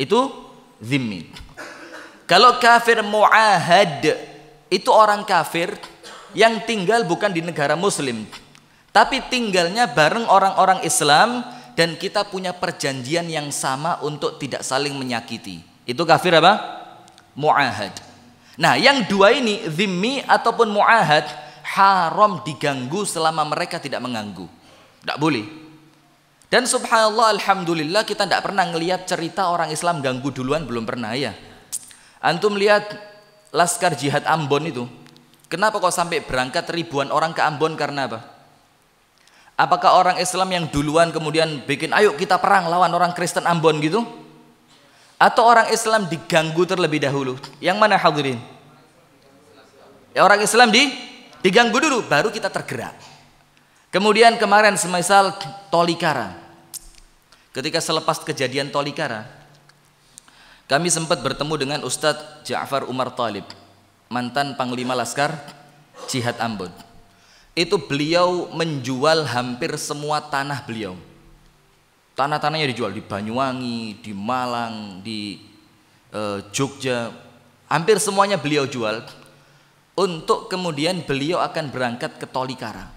Itu zimmi. Kalau kafir mu'ahad itu orang kafir yang tinggal bukan di negara muslim, tapi tinggalnya bareng orang-orang Islam dan kita punya perjanjian yang sama untuk tidak saling menyakiti. Itu kafir apa? Mu'ahad. Nah, yang dua ini, zimmi ataupun mu'ahad, haram diganggu selama mereka tidak mengganggu. Tidak boleh. Dan subhanallah, alhamdulillah, kita tidak pernah ngelihat cerita orang Islam ganggu duluan, belum pernah ya. Antum lihat Laskar Jihad Ambon itu, kenapa kok sampai berangkat ribuan orang ke Ambon, karena apa? Apakah orang Islam yang duluan kemudian bikin ayo kita perang lawan orang Kristen Ambon gitu? Atau orang Islam diganggu terlebih dahulu? Yang mana hadirin? Ya, orang Islam diganggu dulu, baru kita tergerak. Kemudian kemarin semisal Tolikara, ketika selepas kejadian Tolikara, kami sempat bertemu dengan Ustadz Ja'far Umar Talib, mantan Panglima Laskar Jihad Ambon. Itu beliau menjual hampir semua tanah beliau. Tanah-tanahnya dijual di Banyuwangi, di Malang, di Jogja, hampir semuanya beliau jual. Untuk kemudian beliau akan berangkat ke Tolikara,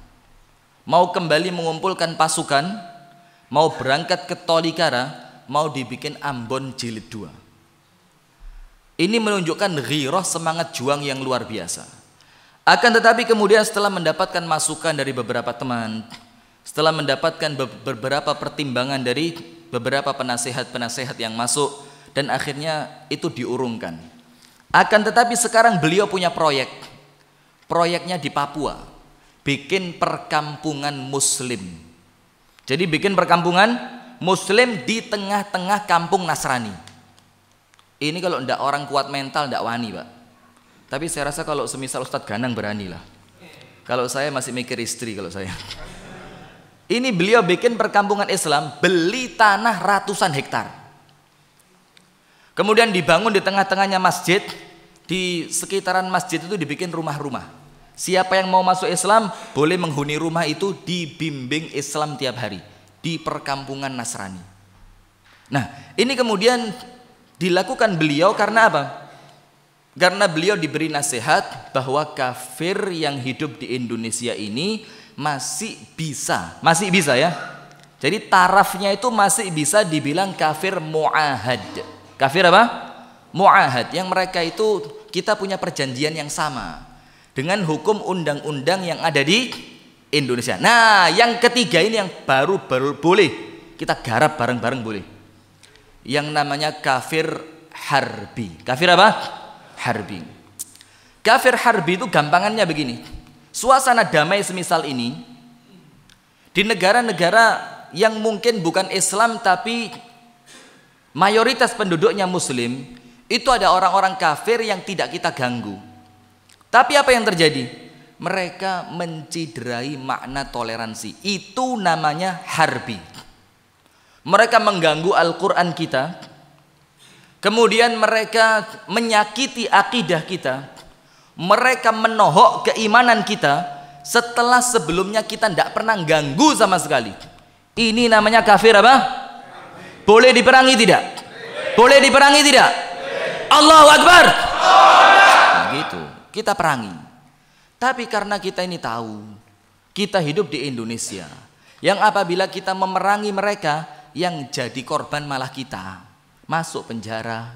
mau kembali mengumpulkan pasukan, mau berangkat ke Tolikara, mau dibikin Ambon jilid 2. Ini menunjukkan ghirah, semangat juang yang luar biasa. Akan tetapi kemudian setelah mendapatkan masukan dari beberapa teman, setelah mendapatkan beberapa pertimbangan dari beberapa penasehat-penasehat yang masuk, dan akhirnya itu diurungkan. Akan tetapi sekarang beliau punya proyeknya di Papua, bikin perkampungan muslim. Jadi bikin perkampungan muslim di tengah-tengah kampung Nasrani. Ini kalau ndak orang kuat mental ndak wani, Pak. Tapi saya rasa kalau semisal Ustadz Ganang berani lah. Kalau saya masih mikir istri kalau saya. Ini beliau bikin perkampungan Islam, beli tanah ratusan hektar. Kemudian dibangun di tengah-tengahnya masjid, di sekitaran masjid itu dibikin rumah-rumah. Siapa yang mau masuk Islam boleh menghuni rumah itu, dibimbing Islam tiap hari di perkampungan Nasrani. Nah, ini kemudian dilakukan beliau karena apa? Karena beliau diberi nasihat bahwa kafir yang hidup di Indonesia ini masih bisa ya. Jadi tarafnya itu masih bisa dibilang kafir mu'ahad. Kafir apa? Mu'ahad, yang mereka itu kita punya perjanjian yang sama dengan hukum undang-undang yang ada di Indonesia. Nah, yang ketiga ini yang baru boleh kita garap bareng-bareng boleh. Yang namanya kafir harbi. Kafir apa? Harbi. Kafir harbi itu gampangannya begini. Suasana damai semisal ini di negara-negara yang mungkin bukan Islam tapi mayoritas penduduknya muslim, itu ada orang-orang kafir yang tidak kita ganggu. Tapi apa yang terjadi? Mereka menciderai makna toleransi. Itu namanya harbi. Mereka mengganggu Al-Quran kita, kemudian mereka menyakiti akidah kita, mereka menohok keimanan kita setelah sebelumnya kita tidak pernah ganggu sama sekali. Ini namanya kafir apa? Boleh diperangi tidak? Boleh diperangi tidak? Allahu Akbar. Nah, gitu. Kita perangi. Tapi karena kita ini tahu, Kita hidup di Indonesia yang apabila kita memerangi mereka, yang jadi korban malah kita. Masuk penjara,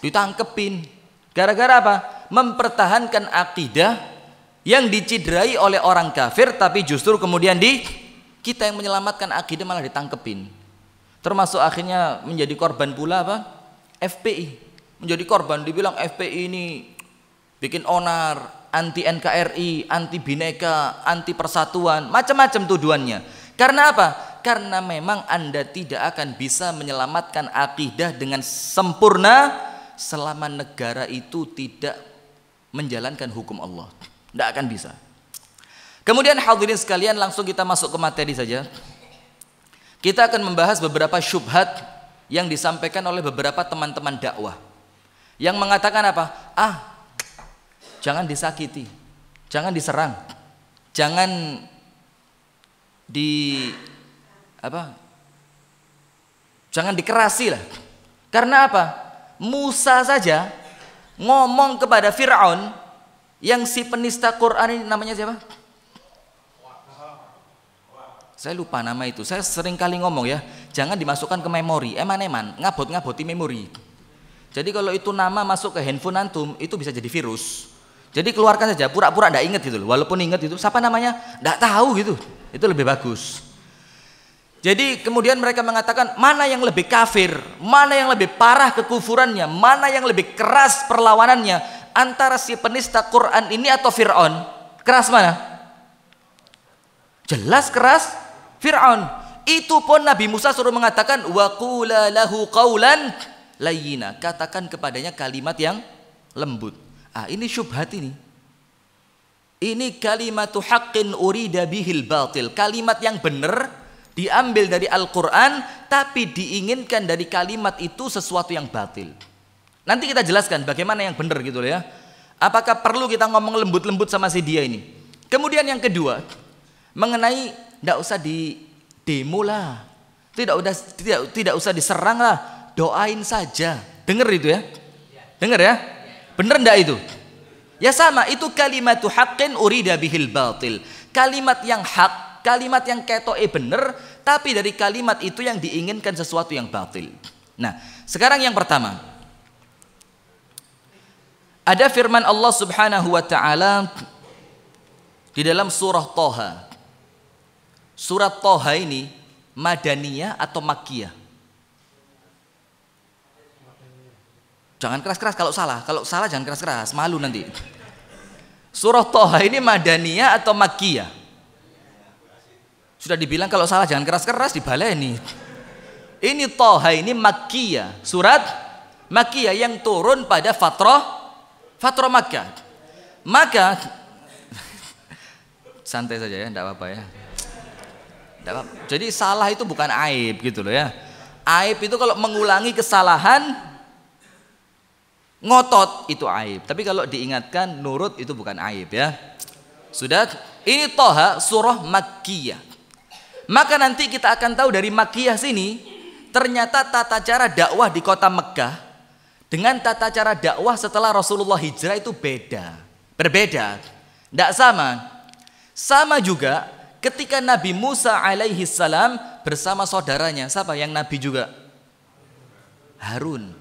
ditangkepin. Gara-gara apa? Mempertahankan akidah yang diciderai oleh orang kafir, tapi justru kemudian kita yang menyelamatkan akidah malah ditangkepin. Termasuk akhirnya menjadi korban pula apa? FPI. Menjadi korban, dibilang FPI ini bikin onar, anti NKRI, anti Bhinneka, anti Persatuan, macam-macam tuduhannya. Karena apa? Karena memang Anda tidak akan bisa menyelamatkan akidah dengan sempurna selama negara itu tidak menjalankan hukum Allah. Tidak akan bisa. Kemudian hadirin sekalian, langsung kita masuk ke materi saja. Kita akan membahas beberapa syubhat yang disampaikan oleh beberapa teman-teman dakwah yang mengatakan apa? Jangan disakiti, jangan diserang, jangan jangan dikerasi lah. Karena apa? Musa saja ngomong kepada Fir'aun yang si penista Quran ini, namanya siapa? Saya lupa nama itu. Saya sering kali ngomong ya, jangan dimasukkan ke memori. Eman-eman, ngabot-ngaboti memori. Jadi kalau itu nama masuk ke handphone antum, itu bisa jadi virus. Jadi keluarkan saja, pura-pura enggak ingat gitu loh. Walaupun ingat itu, siapa namanya? Enggak tahu gitu. Itu lebih bagus. Jadi kemudian mereka mengatakan, mana yang lebih kafir, mana yang lebih parah kekufurannya, mana yang lebih keras perlawanannya, antara si penista Quran ini atau Fir'aun? Keras mana? Jelas keras Fir'aun. Itu pun Nabi Musa suruh mengatakan, wa qula lahu qawlan layyina, katakan kepadanya kalimat yang lembut. Ini syubhat ini. Ini kalimatu haqqin urida bihil batil. Kalimat yang benar diambil dari Al-Quran, tapi diinginkan dari kalimat itu sesuatu yang batil. Nanti kita jelaskan bagaimana yang benar gitu ya. Apakah perlu kita ngomong lembut-lembut sama si dia ini? Kemudian yang kedua, mengenai tidak usah di demo lah, tidak usah diserang lah, doain saja. Dengar itu ya, dengar ya, bener ndak itu? Ya sama, itu kalimatu haqqin urida bihil batil. Kalimat yang hak, kalimat yang ketoke bener, tapi dari kalimat itu yang diinginkan sesuatu yang batil. Nah, sekarang yang pertama, ada firman Allah Subhanahu wa taala di dalam surah Thaha. Surat Thaha ini madaniyah atau makkiyah? Jangan keras-keras kalau salah. Kalau salah jangan keras-keras, malu nanti. Surah Thaha ini madaniyah atau makkiyah? Sudah dibilang kalau salah jangan keras-keras, dibaleni. Ini Thaha ini makkiyah, surat makkiyah yang turun pada fatrah Makkah. Maka santai saja ya, enggak apa-apa ya. Jadi salah itu bukan aib gitu loh ya. Aib itu kalau mengulangi kesalahan ngotot itu aib. Tapi kalau diingatkan nurut itu bukan aib ya. Sudah, ini Thaha surah Makkiyah. Maka nanti kita akan tahu dari Makkiyah sini ternyata tata cara dakwah di kota Mekah dengan tata cara dakwah setelah Rasulullah hijrah itu berbeda, tidak sama. Sama juga ketika Nabi Musa alaihi salam bersama saudaranya, siapa yang Nabi juga? Harun.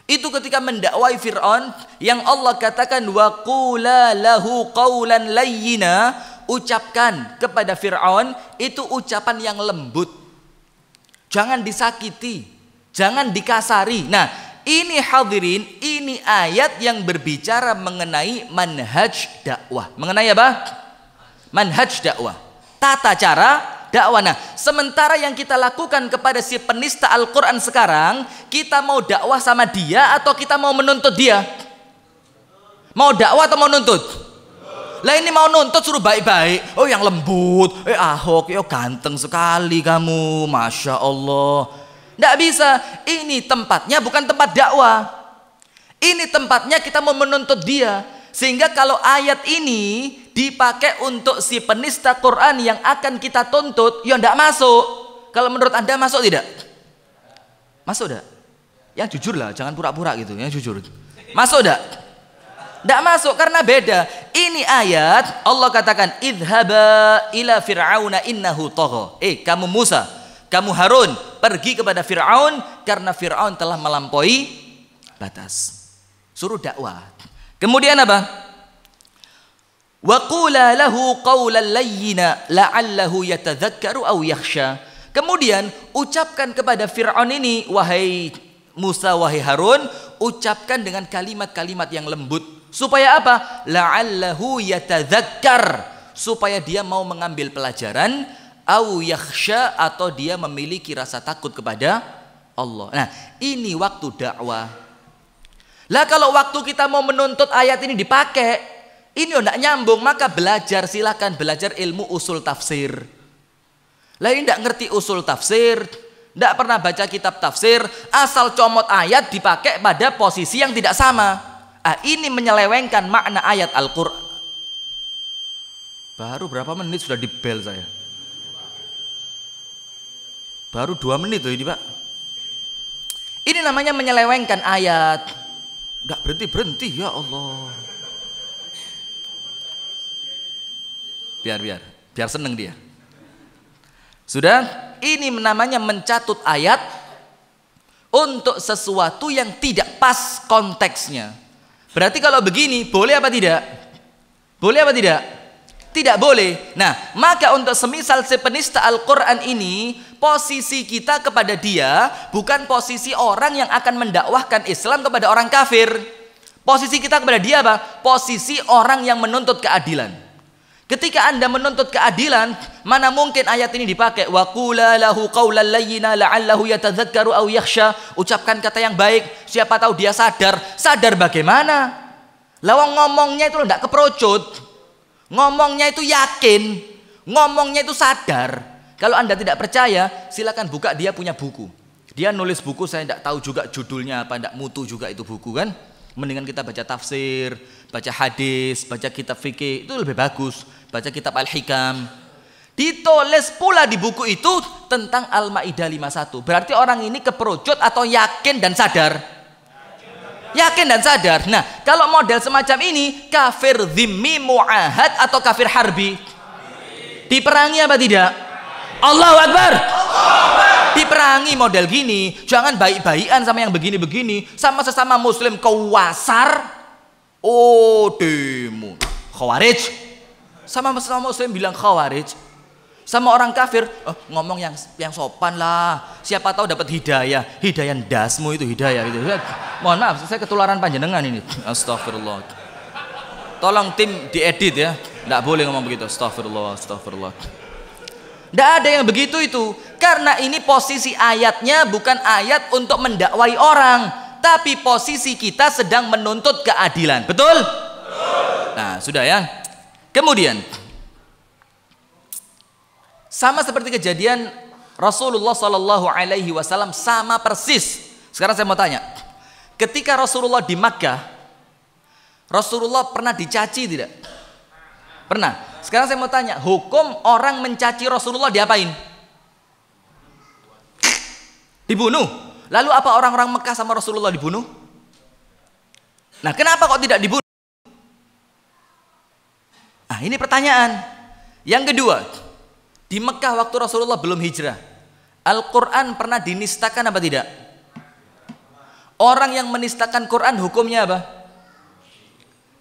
Itu ketika mendakwai Fir'aun yang Allah katakan wa qula lahu qawlan layyina, ucapkan kepada Fir'aun itu ucapan yang lembut. Jangan disakiti, jangan dikasari. Nah, ini hadirin, ini ayat yang berbicara mengenai manhaj dakwah. Mengenai apa? Manhaj dakwah. Tata cara dakwah. Nah, sementara yang kita lakukan kepada si penista Al-Quran sekarang, kita mau dakwah sama dia atau kita mau menuntut dia? Mau dakwah atau mau nuntut? Lah ini mau nuntut suruh baik-baik. Oh yang lembut, Ahok, ganteng sekali kamu, Masya Allah. Tidak bisa, ini tempatnya bukan tempat dakwah. Ini tempatnya kita mau menuntut dia. Sehingga kalau ayat ini dipakai untuk si penista Quran yang akan kita tuntut, ya tidak masuk. Kalau menurut Anda masuk tidak? Masuk tidak? Yang jujur lah, jangan pura-pura gitu, yang jujur. Masuk tidak? Tidak masuk karena beda. Ini ayat Allah katakan idhaba ila fir'auna innahu tagha. Kamu Musa, kamu Harun, pergi kepada Fir'aun karena Fir'aun telah melampaui batas. Suruh dakwah. Kemudian apa? Wa qula lahu qawlan layyina la'allahu yatadzakkaru aw yakhsha. Kemudian ucapkan kepada Fir'aun ini, wahai Musa, wahai Harun, ucapkan dengan kalimat-kalimat yang lembut. Supaya apa? La'allahu yatadzakkar, supaya dia mau mengambil pelajaran, au yakhsha, atau dia memiliki rasa takut kepada Allah. Nah, ini waktu dakwah. Lah kalau waktu kita mau menuntut ayat ini dipakai, ini enggak nyambung, maka belajar, silakan belajar ilmu usul tafsir. Lah ini enggak ngerti usul tafsir, enggak pernah baca kitab tafsir, asal comot ayat dipakai pada posisi yang tidak sama. Ini menyelewengkan makna ayat Al-Quran. Baru berapa menit sudah dibel saya? Baru 2 menit tuh ini Pak. Ini namanya menyelewengkan ayat. Nggak berhenti-berhenti, ya Allah. Biar seneng dia. Sudah, ini namanya mencatut ayat untuk sesuatu yang tidak pas konteksnya. Berarti kalau begini, boleh apa tidak? Boleh apa tidak? Tidak boleh. Nah, maka untuk semisal si penista Al-Quran ini, posisi kita kepada dia bukan posisi orang yang akan mendakwahkan Islam kepada orang kafir. Posisi kita kepada dia apa? Posisi orang yang menuntut keadilan. Ketika Anda menuntut keadilan, mana mungkin ayat ini dipakai? Wa qula lahu qawlan layyina la'allahu yatadzakkaru aw yakhsha. Ucapkan kata yang baik, siapa tahu dia sadar. Sadar bagaimana? Lawang ngomongnya itu enggak keprocut. Ngomongnya itu yakin, ngomongnya itu sadar. Kalau Anda tidak percaya, silakan buka dia punya buku. Dia nulis buku, saya tidak tahu juga judulnya apa, tidak mutu juga itu buku kan. Mendingan kita baca tafsir, baca hadis, baca kitab fikih, itu lebih bagus. Baca kitab Al-Hikam. Ditulis pula di buku itu tentang Al-Maidah 51. Berarti orang ini keperucut atau yakin dan sadar? Yakin dan sadar. Nah, kalau model semacam ini, kafir dhimmi mu'ahad atau kafir harbi? Diperangi apa tidak? Allahu Akbar. Diperangi model gini. Jangan baik-baikan sama yang begini-begini. Sama sesama muslim kewasar. Oh, demo Khawarij. Sama muslim bilang Khawarij. Sama orang kafir, ngomong yang sopan lah. Siapa tahu dapat hidayah. Hidayah dasmu itu hidayah gitu. Mohon maaf, saya ketularan panjenengan ini. Astagfirullah. Tolong tim diedit ya. Tidak boleh ngomong begitu. Astagfirullah. Tidak ada yang begitu itu. Karena ini posisi ayatnya bukan ayat untuk mendakwai orang, tapi posisi kita sedang menuntut keadilan. Betul? Nah, sudah ya. Kemudian sama seperti kejadian Rasulullah Shallallahu Alaihi Wasallam, sama persis. Sekarang saya mau tanya, ketika Rasulullah di Makkah, Rasulullah pernah dicaci tidak? Pernah. Sekarang saya mau tanya, hukum orang mencaci Rasulullah diapain? Dibunuh. Lalu apa orang-orang Mekah sama Rasulullah dibunuh? Nah, kenapa kok tidak dibunuh? Nah, ini pertanyaan. Yang kedua, di Mekah waktu Rasulullah belum hijrah, Al-Quran pernah dinistakan apa tidak? Orang yang menistakan Quran hukumnya apa?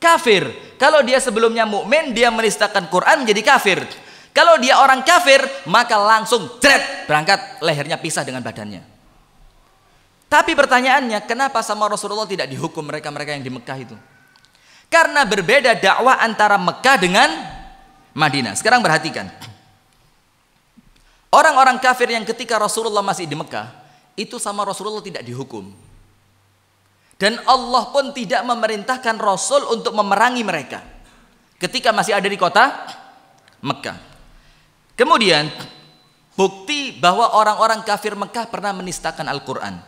Kafir. Kalau dia sebelumnya mukmin, dia menistakan Quran menjadi kafir. Kalau dia orang kafir, maka langsung jret, berangkat, lehernya pisah dengan badannya. Tapi pertanyaannya, kenapa sama Rasulullah tidak dihukum mereka-mereka yang di Mekah itu? Karena berbeda dakwah antara Mekah dengan Madinah. Sekarang perhatikan. Orang-orang kafir yang ketika Rasulullah masih di Mekah, itu sama Rasulullah tidak dihukum. Dan Allah pun tidak memerintahkan Rasul untuk memerangi mereka ketika masih ada di kota Mekah. Kemudian bukti bahwa orang-orang kafir Mekah pernah menistakan Al-Quran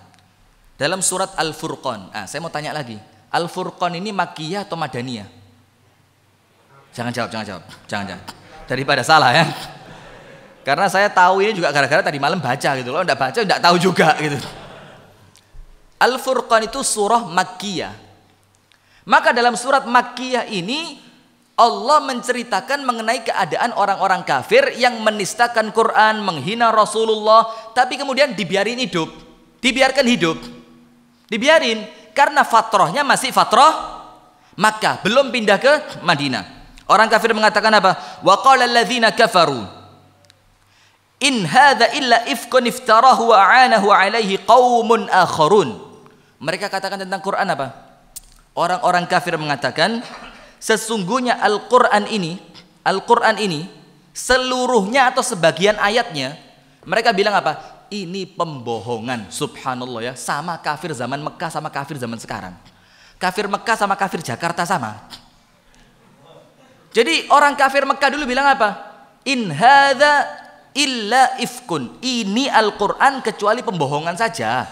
dalam surat Al-Furqan. Saya mau tanya lagi, Al-Furqan ini Makkiyah atau Madaniyah? Jangan jawab. Daripada salah ya. Karena saya tahu ini juga gara-gara tadi malam baca gitu. Kalau enggak baca enggak tahu juga gitu. Al-Furqan itu surah Makkiyah. Maka dalam surat Makkiyah ini Allah menceritakan mengenai keadaan orang-orang kafir yang menistakan Quran, menghina Rasulullah, tapi kemudian dibiarin hidup, dibiarkan hidup, dibiarin karena fatrahnya masih fatrah Makkah, belum pindah ke Madinah. Orang kafir mengatakan apa? Wa qala alladzina kafaru in hadza illa ifkun iftarahu wa a'anahu alaihi qaumun akharun. Mereka katakan tentang Quran apa? Orang-orang kafir mengatakan sesungguhnya Al-Quran ini seluruhnya atau sebagian ayatnya mereka bilang apa? Ini pembohongan. Subhanallah ya, sama kafir zaman Mekah sama kafir zaman sekarang. Kafir Mekah sama kafir Jakarta sama. Jadi orang kafir Mekah dulu bilang apa? In hadza illa ifkun. Ini Al-Quran kecuali pembohongan saja.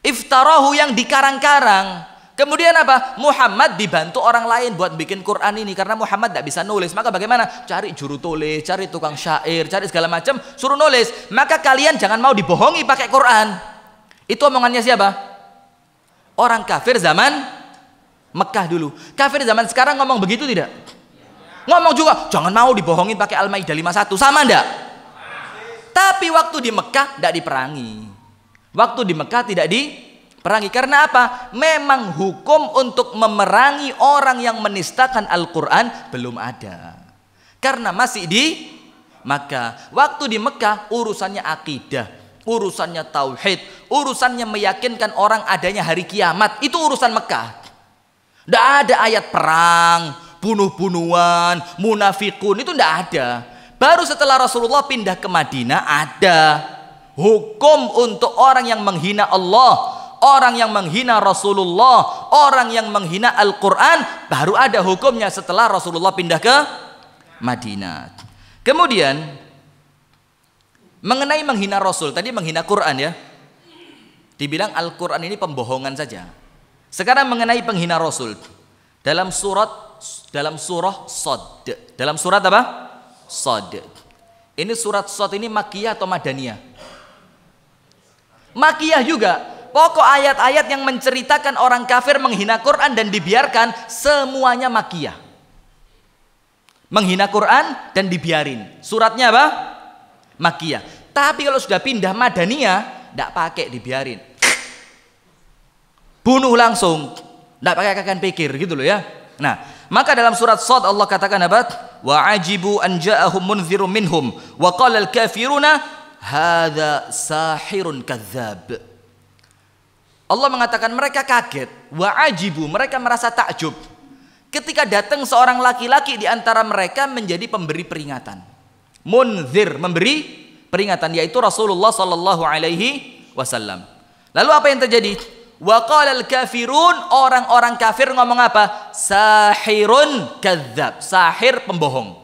Iftarahu yang dikarang-karang. Kemudian apa? Muhammad dibantu orang lain buat bikin Quran ini karena Muhammad tidak bisa nulis. Maka bagaimana? Cari juru tulis, cari tukang syair, cari segala macam, suruh nulis. Maka kalian jangan mau dibohongi pakai Quran. Itu omongannya siapa? Orang kafir zaman Mekah dulu. Kafir zaman sekarang ngomong begitu tidak? Ngomong juga, jangan mau dibohongin pakai Al-Maidah 51. Sama enggak? Tapi waktu di Mekah tidak diperangi. Waktu di Mekah tidak diperangi. Karena apa? Memang hukum untuk memerangi orang yang menistakan Al-Quran belum ada. Karena masih di Mekah. Waktu di Mekah urusannya akidah, urusannya tauhid, urusannya meyakinkan orang adanya hari kiamat. Itu urusan Mekah. Tidak ada ayat perang, bunuh-bunuhan, munafikun, itu tidak ada. Baru setelah Rasulullah pindah ke Madinah ada hukum untuk orang yang menghina Allah, orang yang menghina Rasulullah, orang yang menghina Al-Quran. Baru ada hukumnya setelah Rasulullah pindah ke Madinah. Kemudian mengenai menghina Rasul, tadi menghina Quran ya, dibilang Al-Quran ini pembohongan saja. Sekarang mengenai penghina Rasul, dalam surah Shad. Dalam surat apa? Shad. Ini surat Shad ini Makkiyah atau Madaniyah? Makkiyah juga. Pokok ayat-ayat yang menceritakan orang kafir menghina Quran dan dibiarkan semuanya Makkiyah. Menghina Quran dan dibiarin. Suratnya apa? Makkiyah. Tapi kalau sudah pindah Madaniyah, tidak pakai dibiarin. Bunuh langsung. Tidak pakai akan pikir gitu loh ya. Nah, maka dalam surat Shad Allah katakan apa? Wa ajibu an ja'ahum munzirun minhum wa qala al-kafiruna hadza sahirun kadzdzab. Allah mengatakan mereka kaget, wa ajibu, mereka merasa takjub ketika datang seorang laki-laki di antara mereka menjadi pemberi peringatan. Munzir, memberi peringatan, yaitu Rasulullah sallallahu alaihi wasallam. Lalu apa yang terjadi? Wa qalal kafirun, orang-orang kafir ngomong apa? Sahirun kadzdzab, sahir pembohong.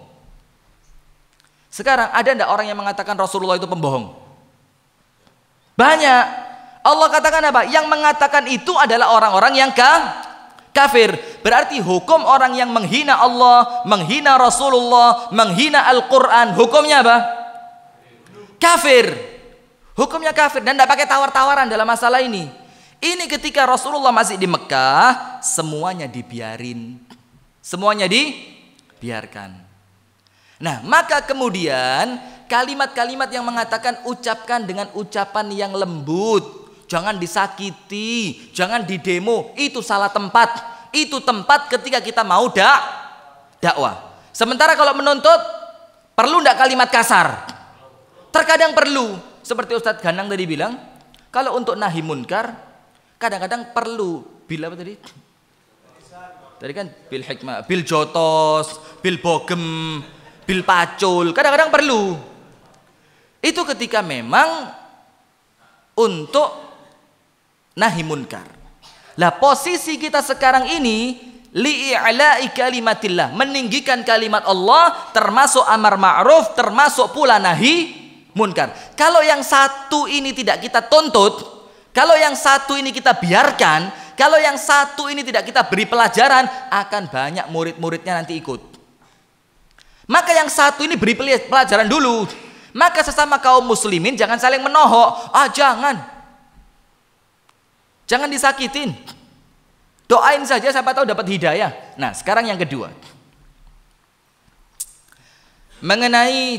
Sekarang ada enggak orang yang mengatakan Rasulullah itu pembohong? Banyak. Allah katakan apa? Yang mengatakan itu adalah orang-orang yang kafir. Berarti hukum orang yang menghina Allah, menghina Rasulullah, menghina Al-Quran, hukumnya apa? Kafir. Hukumnya kafir dan tidak pakai tawar-tawaran dalam masalah ini. Ini ketika Rasulullah masih di Mekah, semuanya dibiarin. Semuanya dibiarkan. Nah, maka kemudian kalimat-kalimat yang mengatakan ucapkan dengan ucapan yang lembut, jangan disakiti, jangan didemo, itu salah tempat. Itu tempat ketika kita mau dakwah. Sementara kalau menuntut, perlu enggak kalimat kasar? Terkadang perlu. Seperti Ustadz Ganang tadi bilang, kalau untuk nahi munkar, kadang-kadang perlu bil apa tadi? Tadi kan bil hikmah, bil jotos, bil bogem, bil pacul. Kadang-kadang perlu. Itu ketika memang untuk nahi munkar. Lah posisi kita sekarang ini li'i'la'i kalimatillah, meninggikan kalimat Allah, termasuk amar ma'ruf, termasuk pula nahi munkar. Kalau yang satu ini tidak kita tuntut, kalau yang satu ini kita biarkan, kalau yang satu ini tidak kita beri pelajaran, akan banyak murid-muridnya nanti ikut. Maka yang satu ini beri pelajaran dulu. Maka sesama kaum muslimin jangan saling menohok. Jangan disakitin. Doain saja siapa tahu dapat hidayah. Nah, sekarang yang kedua. Mengenai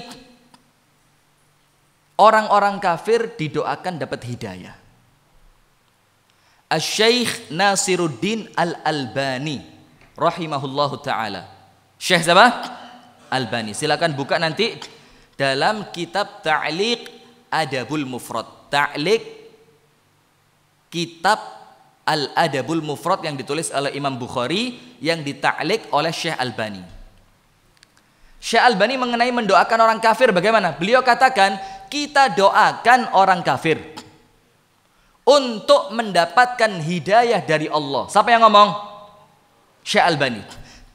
orang-orang kafir didoakan dapat hidayah. Asy-Syaikh Nasiruddin Al-Albani rahimahullahu taala. Syekh siapa? Albani. Silakan buka nanti dalam kitab Ta'liq Adabul Mufrad. Ta'liq kitab Al-Adabul Mufrad yang ditulis oleh Imam Bukhari yang dita'liq oleh Syekh Albani. Syekh Albani mengenai mendoakan orang kafir bagaimana? Beliau katakan, kita doakan orang kafir untuk mendapatkan hidayah dari Allah. Siapa yang ngomong? Syekh Albani.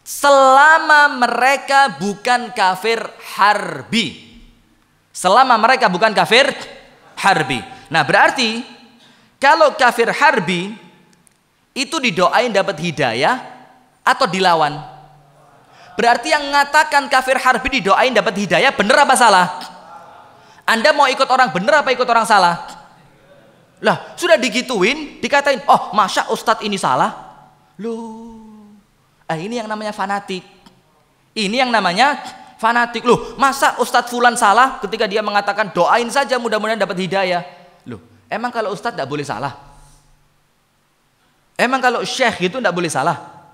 Selama mereka bukan kafir harbi. Selama mereka bukan kafir harbi. Nah, berarti kalau kafir harbi itu didoain dapat hidayah atau dilawan? Berarti yang mengatakan kafir harbi didoain dapat hidayah benar apa salah? Anda mau ikut orang benar apa ikut orang salah? Lah, sudah digituin, dikatain, oh masa ustadz ini salah? Loh, ini yang namanya fanatik. Ini yang namanya fanatik. Loh, masa ustadz fulan salah ketika dia mengatakan doain saja mudah-mudahan dapat hidayah? Loh, emang kalau ustadz tidak boleh salah? Emang kalau syekh itu tidak boleh salah?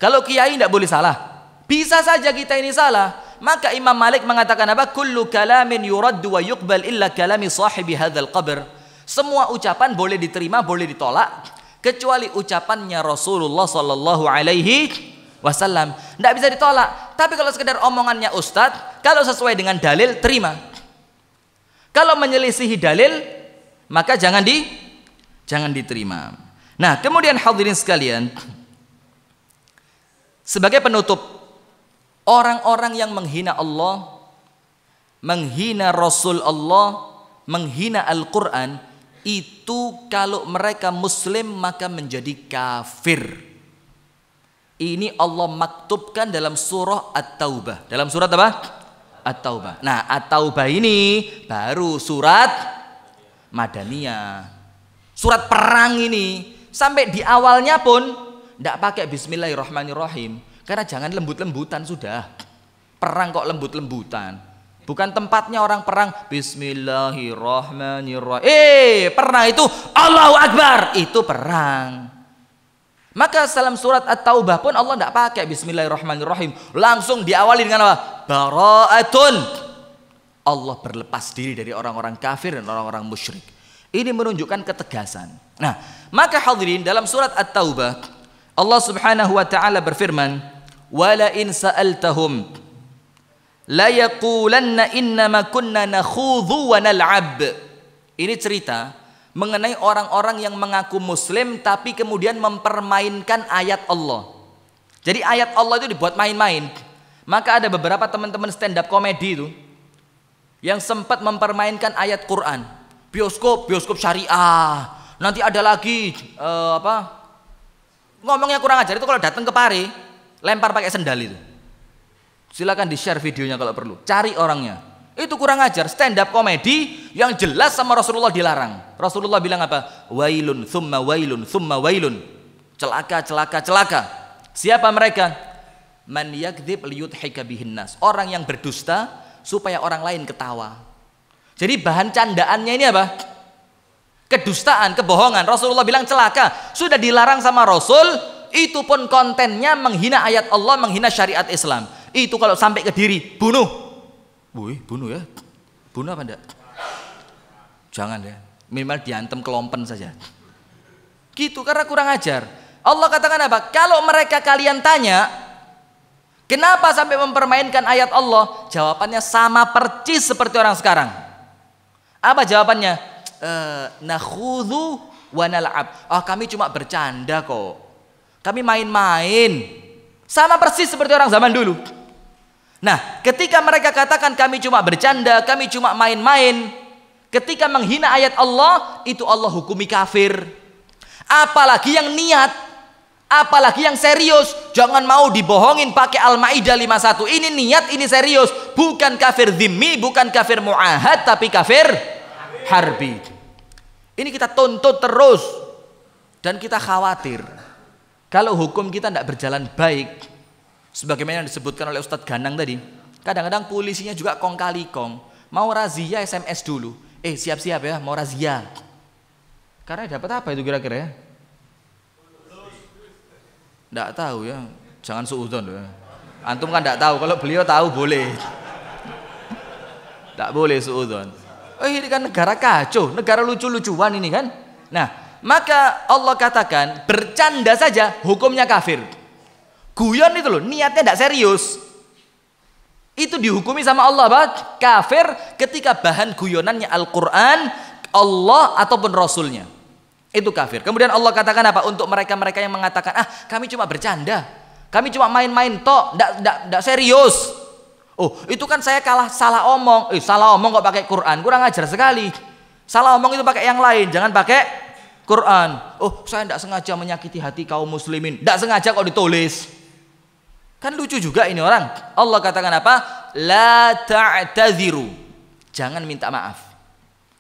Kalau kiai tidak boleh salah? Bisa saja kita ini salah. Maka Imam Malik mengatakan apa? Kullu kalamin yuraddu wa yuqbal illa kalami sahibi hadzal qabr. Semua ucapan boleh diterima, boleh ditolak, kecuali ucapannya Rasulullah sallallahu alaihi wasallam. Tidak bisa ditolak. Tapi kalau sekedar omongannya ustadz, kalau sesuai dengan dalil, terima. Kalau menyelisihi dalil, maka jangan diterima. Nah, kemudian hadirin sekalian, sebagai penutup, orang-orang yang menghina Allah, menghina Rasul Allah, menghina Al-Quran, itu kalau mereka muslim maka menjadi kafir. Ini Allah maktubkan dalam surah At-Taubah. Dalam surat apa? At-Taubah. Nah, At-Taubah ini baru surat Madaniyah. Surat perang ini. Sampai di awalnya pun tidak pakai Bismillahirrahmanirrahim. Karena jangan lembut-lembutan sudah. Perang kok lembut-lembutan. Bukan tempatnya orang perang Bismillahirrahmanirrahim. Perang itu Allahu Akbar, itu perang. Maka dalam surat At-Taubah pun Allah tidak pakai Bismillahirrahmanirrahim. Langsung diawali dengan apa? Bara'atun. Allah berlepas diri dari orang-orang kafir dan orang-orang musyrik. Ini menunjukkan ketegasan. Nah, maka hadirin, dalam surat At-Taubah Allah Subhanahu wa taala berfirman, "Wala in sa'altahum la yaqulanna innama kunna nakhudhu wa nal'ab." Ini cerita mengenai orang-orang yang mengaku muslim tapi kemudian mempermainkan ayat Allah. Jadi ayat Allah itu dibuat main-main. Maka ada beberapa teman-teman stand up komedi itu yang sempat mempermainkan ayat Quran. Bioskop syariah. Nanti ada lagi ngomongnya kurang ajar itu kalau datang ke Pare, lempar pakai sendal itu. Silakan di-share videonya kalau perlu. Cari orangnya. Itu kurang ajar, stand up komedi yang jelas sama Rasulullah dilarang. Rasulullah bilang apa? Wailun thumma wailun thumma wailun. Celaka, celaka, celaka. Siapa mereka? Man yakdzib liyudhika bihin nas. Orang yang berdusta supaya orang lain ketawa. Jadi bahan candaannya ini apa? Kedustaan, kebohongan. Rasulullah bilang celaka. Sudah dilarang sama Rasul, itu pun kontennya menghina ayat Allah, menghina syariat Islam. Itu kalau sampai ke diri, bunuh. Wih, bunuh ya. Bunuh apa enggak? Jangan ya. Minimal diantem kelompen saja. Gitu, karena kurang ajar. Allah katakan apa? Kalau mereka kalian tanya, kenapa sampai mempermainkan ayat Allah? Jawabannya sama percis seperti orang sekarang. Apa jawabannya? Nakhudhu wa nal'ab. Kami cuma bercanda kok. Kami main-main. Sama persis seperti orang zaman dulu. Nah, ketika mereka katakan kami cuma bercanda, kami cuma main-main, ketika menghina ayat Allah, itu Allah hukumi kafir. Apalagi yang niat, apalagi yang serius. Jangan mau dibohongin pakai Al-Maidah 51. Ini niat, ini serius. Bukan kafir dhimmi, bukan kafir mu'ahad, tapi kafir harbi. Ini kita tuntut terus. Dan kita khawatir. Kalau hukum kita tidak berjalan baik, sebagaimana yang disebutkan oleh Ustadz Ganang tadi, kadang-kadang polisinya juga kong kali kong, mau razia SMS dulu, siap-siap ya mau razia. Karena dapat apa itu kira-kira ya? Tidak tahu ya, jangan suudzon ya. Antum kan tidak tahu, kalau beliau tahu boleh. Tak boleh suudzon. Ini kan negara kacau, negara lucu-lucuan ini kan. Nah, maka Allah katakan bercanda saja hukumnya kafir. Guyon itu loh, niatnya tidak serius. Itu dihukumi sama Allah kafir ketika bahan guyonannya Al-Quran, Allah ataupun Rasulnya. Itu kafir. Kemudian Allah katakan apa? Untuk mereka-mereka yang mengatakan, kami cuma bercanda, kami cuma main-main tok, tidak serius. Oh, itu kan saya salah omong. Salah omong kok pakai Quran, kurang ajar sekali. Salah omong itu pakai yang lain, jangan pakai Quran. Oh, saya tidak sengaja menyakiti hati kaum muslimin, tidak sengaja kok ditulis. Kan lucu juga ini orang. Allah katakan apa? La ta'tadziru. Jangan minta maaf.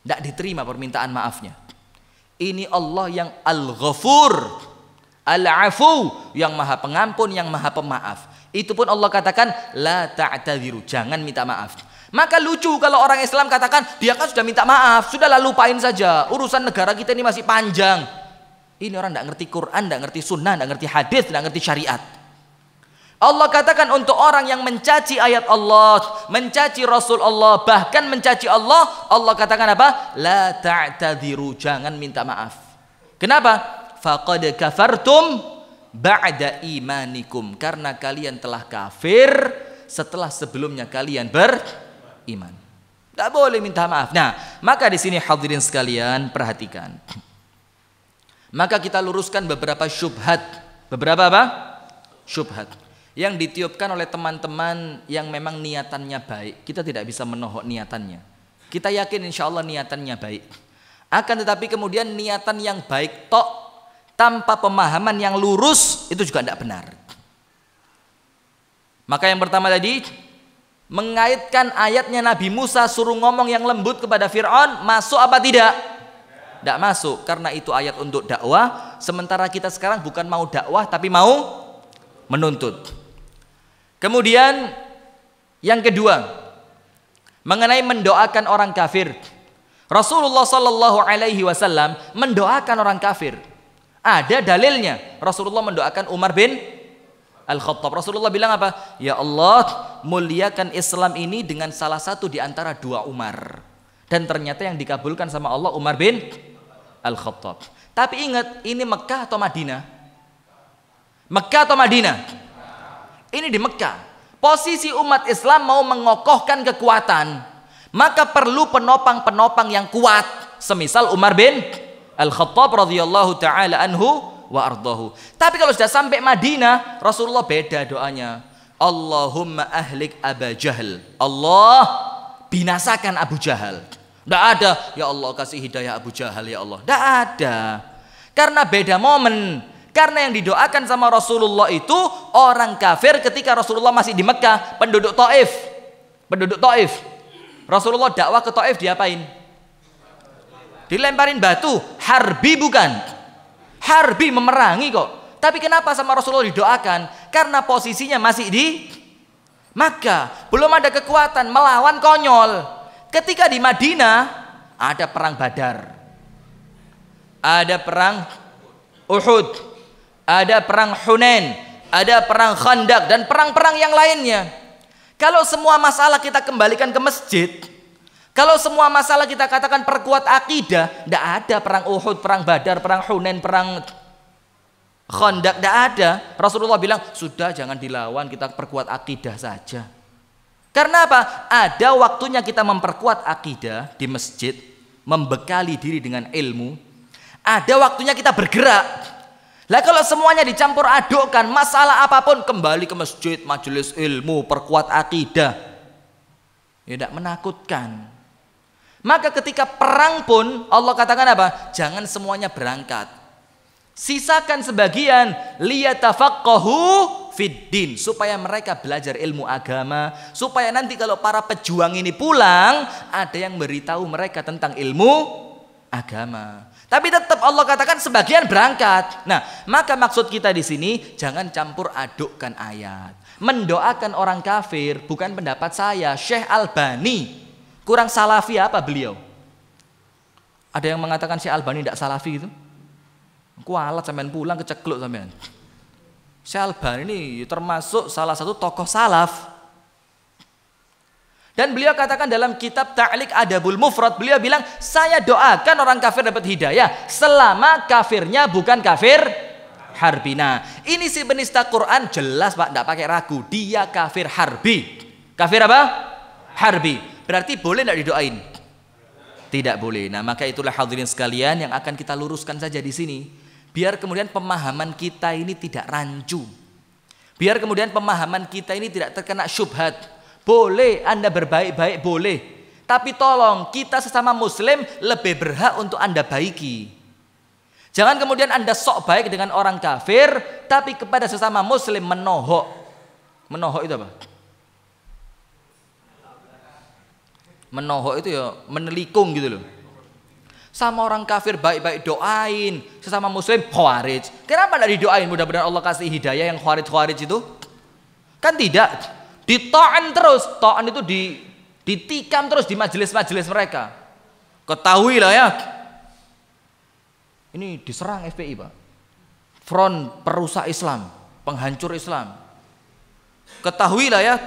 Tidak diterima permintaan maafnya. Ini Allah yang Al-Ghafur, Al-Afu, yang maha pengampun, yang maha pemaaf. Itu pun Allah katakan la ta'tadziru, jangan minta maaf. Maka lucu kalau orang Islam katakan dia kan sudah minta maaf, sudahlah lupain saja, urusan negara kita ini masih panjang. Ini orang tidak ngerti Quran, tidak ngerti sunnah, tidak ngerti hadis, tidak ngerti syariat. Allah katakan untuk orang yang mencaci ayat Allah, mencaci Rasul Allah, bahkan mencaci Allah, Allah katakan apa? La ta'tadziru, jangan minta maaf. Kenapa? Faqad kafartum ba'da imanikum, karena kalian telah kafir setelah sebelumnya kalian beriman. Tidak boleh minta maaf. Nah, maka di sini hadirin sekalian perhatikan. Maka kita luruskan beberapa syubhat. Beberapa apa? Syubhat yang ditiupkan oleh teman-teman yang memang niatannya baik. Kita tidak bisa menohok niatannya. Kita yakin insya Allah niatannya baik. Akan tetapi kemudian niatan yang baik tok tanpa pemahaman yang lurus itu juga tidak benar. Maka yang pertama tadi, mengaitkan ayatnya Nabi Musa suruh ngomong yang lembut kepada Fir'aun, masuk apa tidak? Tidak masuk, karena itu ayat untuk dakwah. Sementara kita sekarang bukan mau dakwah tapi mau menuntut. Kemudian yang kedua, mengenai mendoakan orang kafir. Rasulullah Sallallahu Alaihi Wasallam mendoakan orang kafir. Ada dalilnya. Rasulullah mendoakan Umar bin Al-Khattab. Rasulullah bilang apa? Ya Allah, muliakan Islam ini dengan salah satu di antara dua Umar. Dan ternyata yang dikabulkan sama Allah Umar bin Al-Khattab. Tapi ingat, ini Mekah atau Madinah? Mekah atau Madinah? Ini di Mekah. Posisi umat Islam mau mengokohkan kekuatan, maka perlu penopang-penopang yang kuat. Semisal Umar bin Al-Khattab radhiyallahu taala anhu wa ardahu. Tapi kalau sudah sampai Madinah, Rasulullah beda doanya. Allahumma ahlik Aba Jahal. Allah binasakan Abu Jahal. Tidak ada, ya Allah kasih hidayah Abu Jahal ya Allah. Tidak ada. Karena beda momen. Karena yang didoakan sama Rasulullah itu orang kafir ketika Rasulullah masih di Mekah, penduduk Taif. Penduduk Taif. Rasulullah dakwah ke Taif diapain? Dilemparin batu. Harbi bukan? Harbi, memerangi kok. Tapi kenapa sama Rasulullah didoakan? Karena posisinya masih di Makkah, belum ada kekuatan, melawan konyol. Ketika di Madinah ada perang Badar, ada perang Uhud, ada perang Hunain, ada perang Khandaq, dan perang-perang yang lainnya. Kalau semua masalah kita kembalikan ke masjid, kalau semua masalah kita katakan perkuat akidah, tidak ada perang Uhud, perang Badar, perang Hunain, perang Khandaq, tidak ada. Rasulullah bilang, sudah jangan dilawan, kita perkuat akidah saja. Karena apa? Ada waktunya kita memperkuat akidah di masjid, membekali diri dengan ilmu. Ada waktunya kita bergerak. Lah kalau semuanya dicampur adukkan, masalah apapun kembali ke masjid, majelis ilmu, perkuat akidah, ya tidak menakutkan. Maka ketika perang pun Allah katakan apa? Jangan semuanya berangkat, sisakan sebagian, liyatafaqahu fiddin, supaya mereka belajar ilmu agama, supaya nanti kalau para pejuang ini pulang, ada yang beritahu mereka tentang ilmu agama. Tapi tetap Allah katakan sebagian berangkat. Nah, maka maksud kita di sini jangan campur adukkan ayat. Mendoakan orang kafir bukan pendapat saya. Syekh Albani kurang salafi apa beliau? Ada yang mengatakan Syekh Albani tidak salafi gitu? Kualat sampean pulang kecekluk sampean. Syekh Albani ini termasuk salah satu tokoh salaf. Dan beliau katakan dalam kitab Ta'liq Adabul Mufrad, beliau bilang, saya doakan orang kafir dapat hidayah selama kafirnya bukan kafir harbi. Nah, ini si penista Quran jelas Pak, tidak pakai ragu, dia kafir harbi. Kafir apa? Harbi. Berarti boleh tidak didoain? Tidak boleh. Nah, maka itulah hadirin sekalian yang akan kita luruskan saja di sini. Biar kemudian pemahaman kita ini tidak rancu. Biar kemudian pemahaman kita ini tidak terkena syubhat. Boleh Anda berbaik-baik, boleh. Tapi tolong kita sesama muslim lebih berhak untuk Anda baiki. Jangan kemudian Anda sok baik dengan orang kafir, tapi kepada sesama muslim menohok. Menohok itu apa? Menohok itu ya menelikung gitu loh. Sama orang kafir baik-baik doain, sesama muslim khawarij. Kenapa tidak didoain? Mudah-mudahan Allah kasih hidayah yang khawarij itu. Kan tidak. Dito'an terus, to'an itu ditikam terus di majelis-majelis mereka. Ketahuilah ya, ini diserang FPI Pak, front perusak Islam, penghancur Islam. Ketahuilah ya,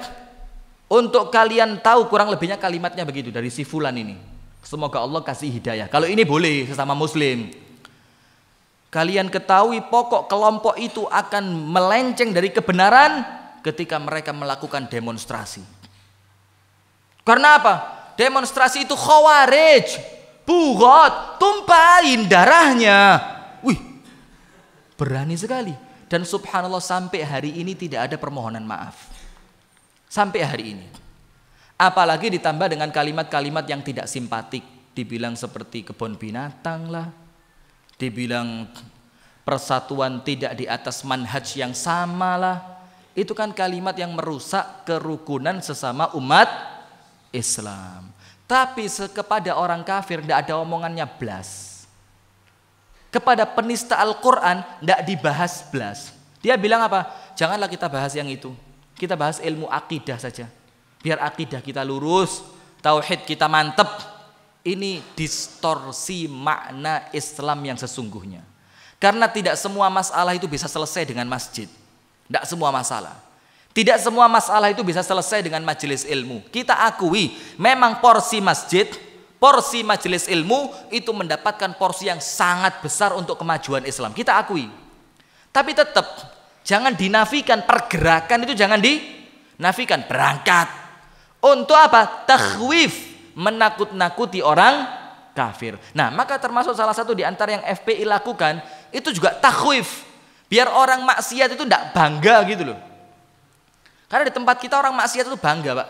untuk kalian tahu kurang lebihnya kalimatnya begitu dari si fulan ini. Semoga Allah kasih hidayah. Kalau ini boleh sesama muslim. Kalian ketahui pokok kelompok itu akan melenceng dari kebenaran ketika mereka melakukan demonstrasi. Karena apa? Demonstrasi itu khawarij, bughat, tumpahin darahnya. Wih, berani sekali. Dan subhanallah sampai hari ini tidak ada permohonan maaf. Sampai hari ini. Apalagi ditambah dengan kalimat-kalimat yang tidak simpatik. Dibilang seperti kebun binatang lah. Dibilang persatuan tidak di atas manhaj yang sama lah. Itu kan kalimat yang merusak kerukunan sesama umat Islam. Tapi kepada orang kafir tidak ada omongannya blas. Kepada penista Al-Quran tidak dibahas blas. Dia bilang apa? Janganlah kita bahas yang itu. Kita bahas ilmu akidah saja. Biar akidah kita lurus, tauhid kita mantep. Ini distorsi makna Islam yang sesungguhnya. Karena tidak semua masalah itu bisa selesai dengan masjid. Tidak semua masalah. Tidak semua masalah itu bisa selesai dengan majelis ilmu. Kita akui memang porsi masjid, porsi majelis ilmu itu mendapatkan porsi yang sangat besar untuk kemajuan Islam. Kita akui. Tapi tetap jangan dinafikan pergerakan itu, jangan dinafikan berangkat. Untuk apa? Takhwif, menakut-nakuti orang kafir. Nah, maka termasuk salah satu di antara yang FPI lakukan itu juga takhwif. Biar orang maksiat itu tidak bangga gitu loh. Karena di tempat kita orang maksiat itu bangga Pak.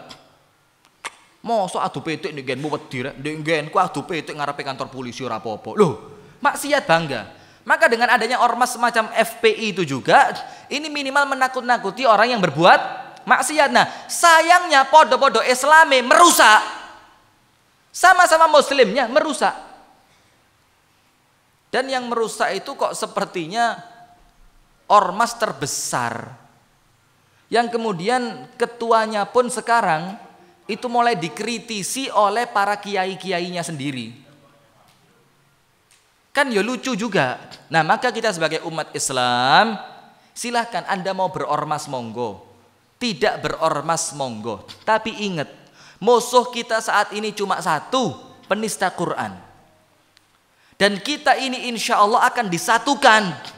Mosok adu petik nek nggenmu wedi rek, nek nggenku adu petik ngarepe kantor polisi ora apa-apa. Loh, maksiat bangga. Maka dengan adanya ormas semacam FPI itu juga, ini minimal menakut-nakuti orang yang berbuat maksiat. Nah, sayangnya podo-podo Islame merusak. Sama-sama muslimnya merusak. Dan yang merusak itu kok sepertinya ormas terbesar yang kemudian ketuanya pun sekarang itu mulai dikritisi oleh para kiai-kiainya sendiri. Kan ya lucu juga. Nah, maka kita sebagai umat Islam silahkan Anda mau berormas monggo, tidak berormas monggo, tapi ingat musuh kita saat ini cuma satu, penista Quran. Dan kita ini insya Allah akan disatukan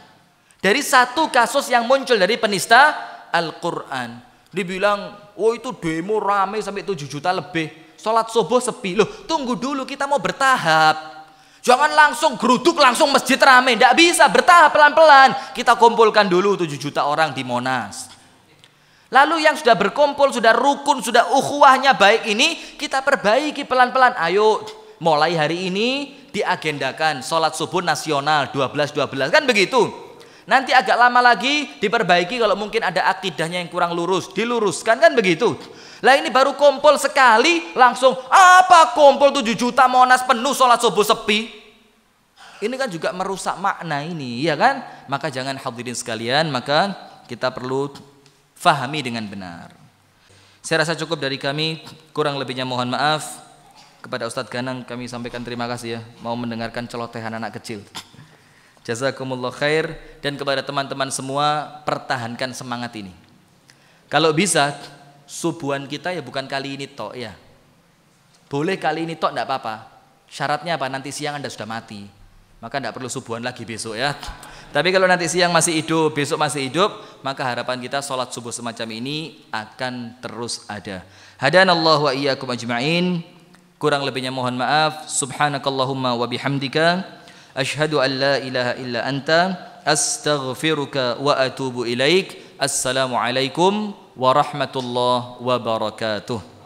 dari satu kasus yang muncul dari penista Al-Quran. Dibilang, oh itu demo rame sampai 7 juta lebih. Sholat subuh sepi. Loh, tunggu dulu, kita mau bertahap. Jangan langsung geruduk, langsung masjid rame. Tidak bisa, bertahap pelan-pelan. Kita kumpulkan dulu 7 juta orang di Monas. Lalu yang sudah berkumpul, sudah rukun, sudah ukhuwahnya baik ini, kita perbaiki pelan-pelan. Ayo, mulai hari ini diagendakan sholat subuh nasional 12-12. Kan begitu. Nanti agak lama lagi diperbaiki kalau mungkin ada akidahnya yang kurang lurus, diluruskan, kan begitu. Lah ini baru kumpul sekali langsung apa kumpul 7 juta Monas penuh sholat subuh sepi. Ini kan juga merusak makna ini, ya kan? Maka jangan hadirin sekalian, maka kita perlu fahami dengan benar. Saya rasa cukup dari kami, kurang lebihnya mohon maaf. Kepada Ustadz Ganang kami sampaikan terima kasih ya, mau mendengarkan celotehan anak kecil. Jazakumullah khair. Dan kepada teman-teman semua, pertahankan semangat ini. Kalau bisa, subuhan kita ya bukan kali ini tok ya. Boleh kali ini tok, enggak apa-apa. Syaratnya apa? Nanti siang Anda sudah mati. Maka tidak perlu subuhan lagi besok ya. Tapi kalau nanti siang masih hidup, besok masih hidup, maka harapan kita sholat subuh semacam ini akan terus ada. Hadanallahu wa iyyakum ajma'in. Kurang lebihnya mohon maaf. Subhanakallahumma wa bihamdika asyhadu an la ilaha illa anta astaghfiruka wa atubu ilaik. Assalamualaikum warahmatullahi wabarakatuh.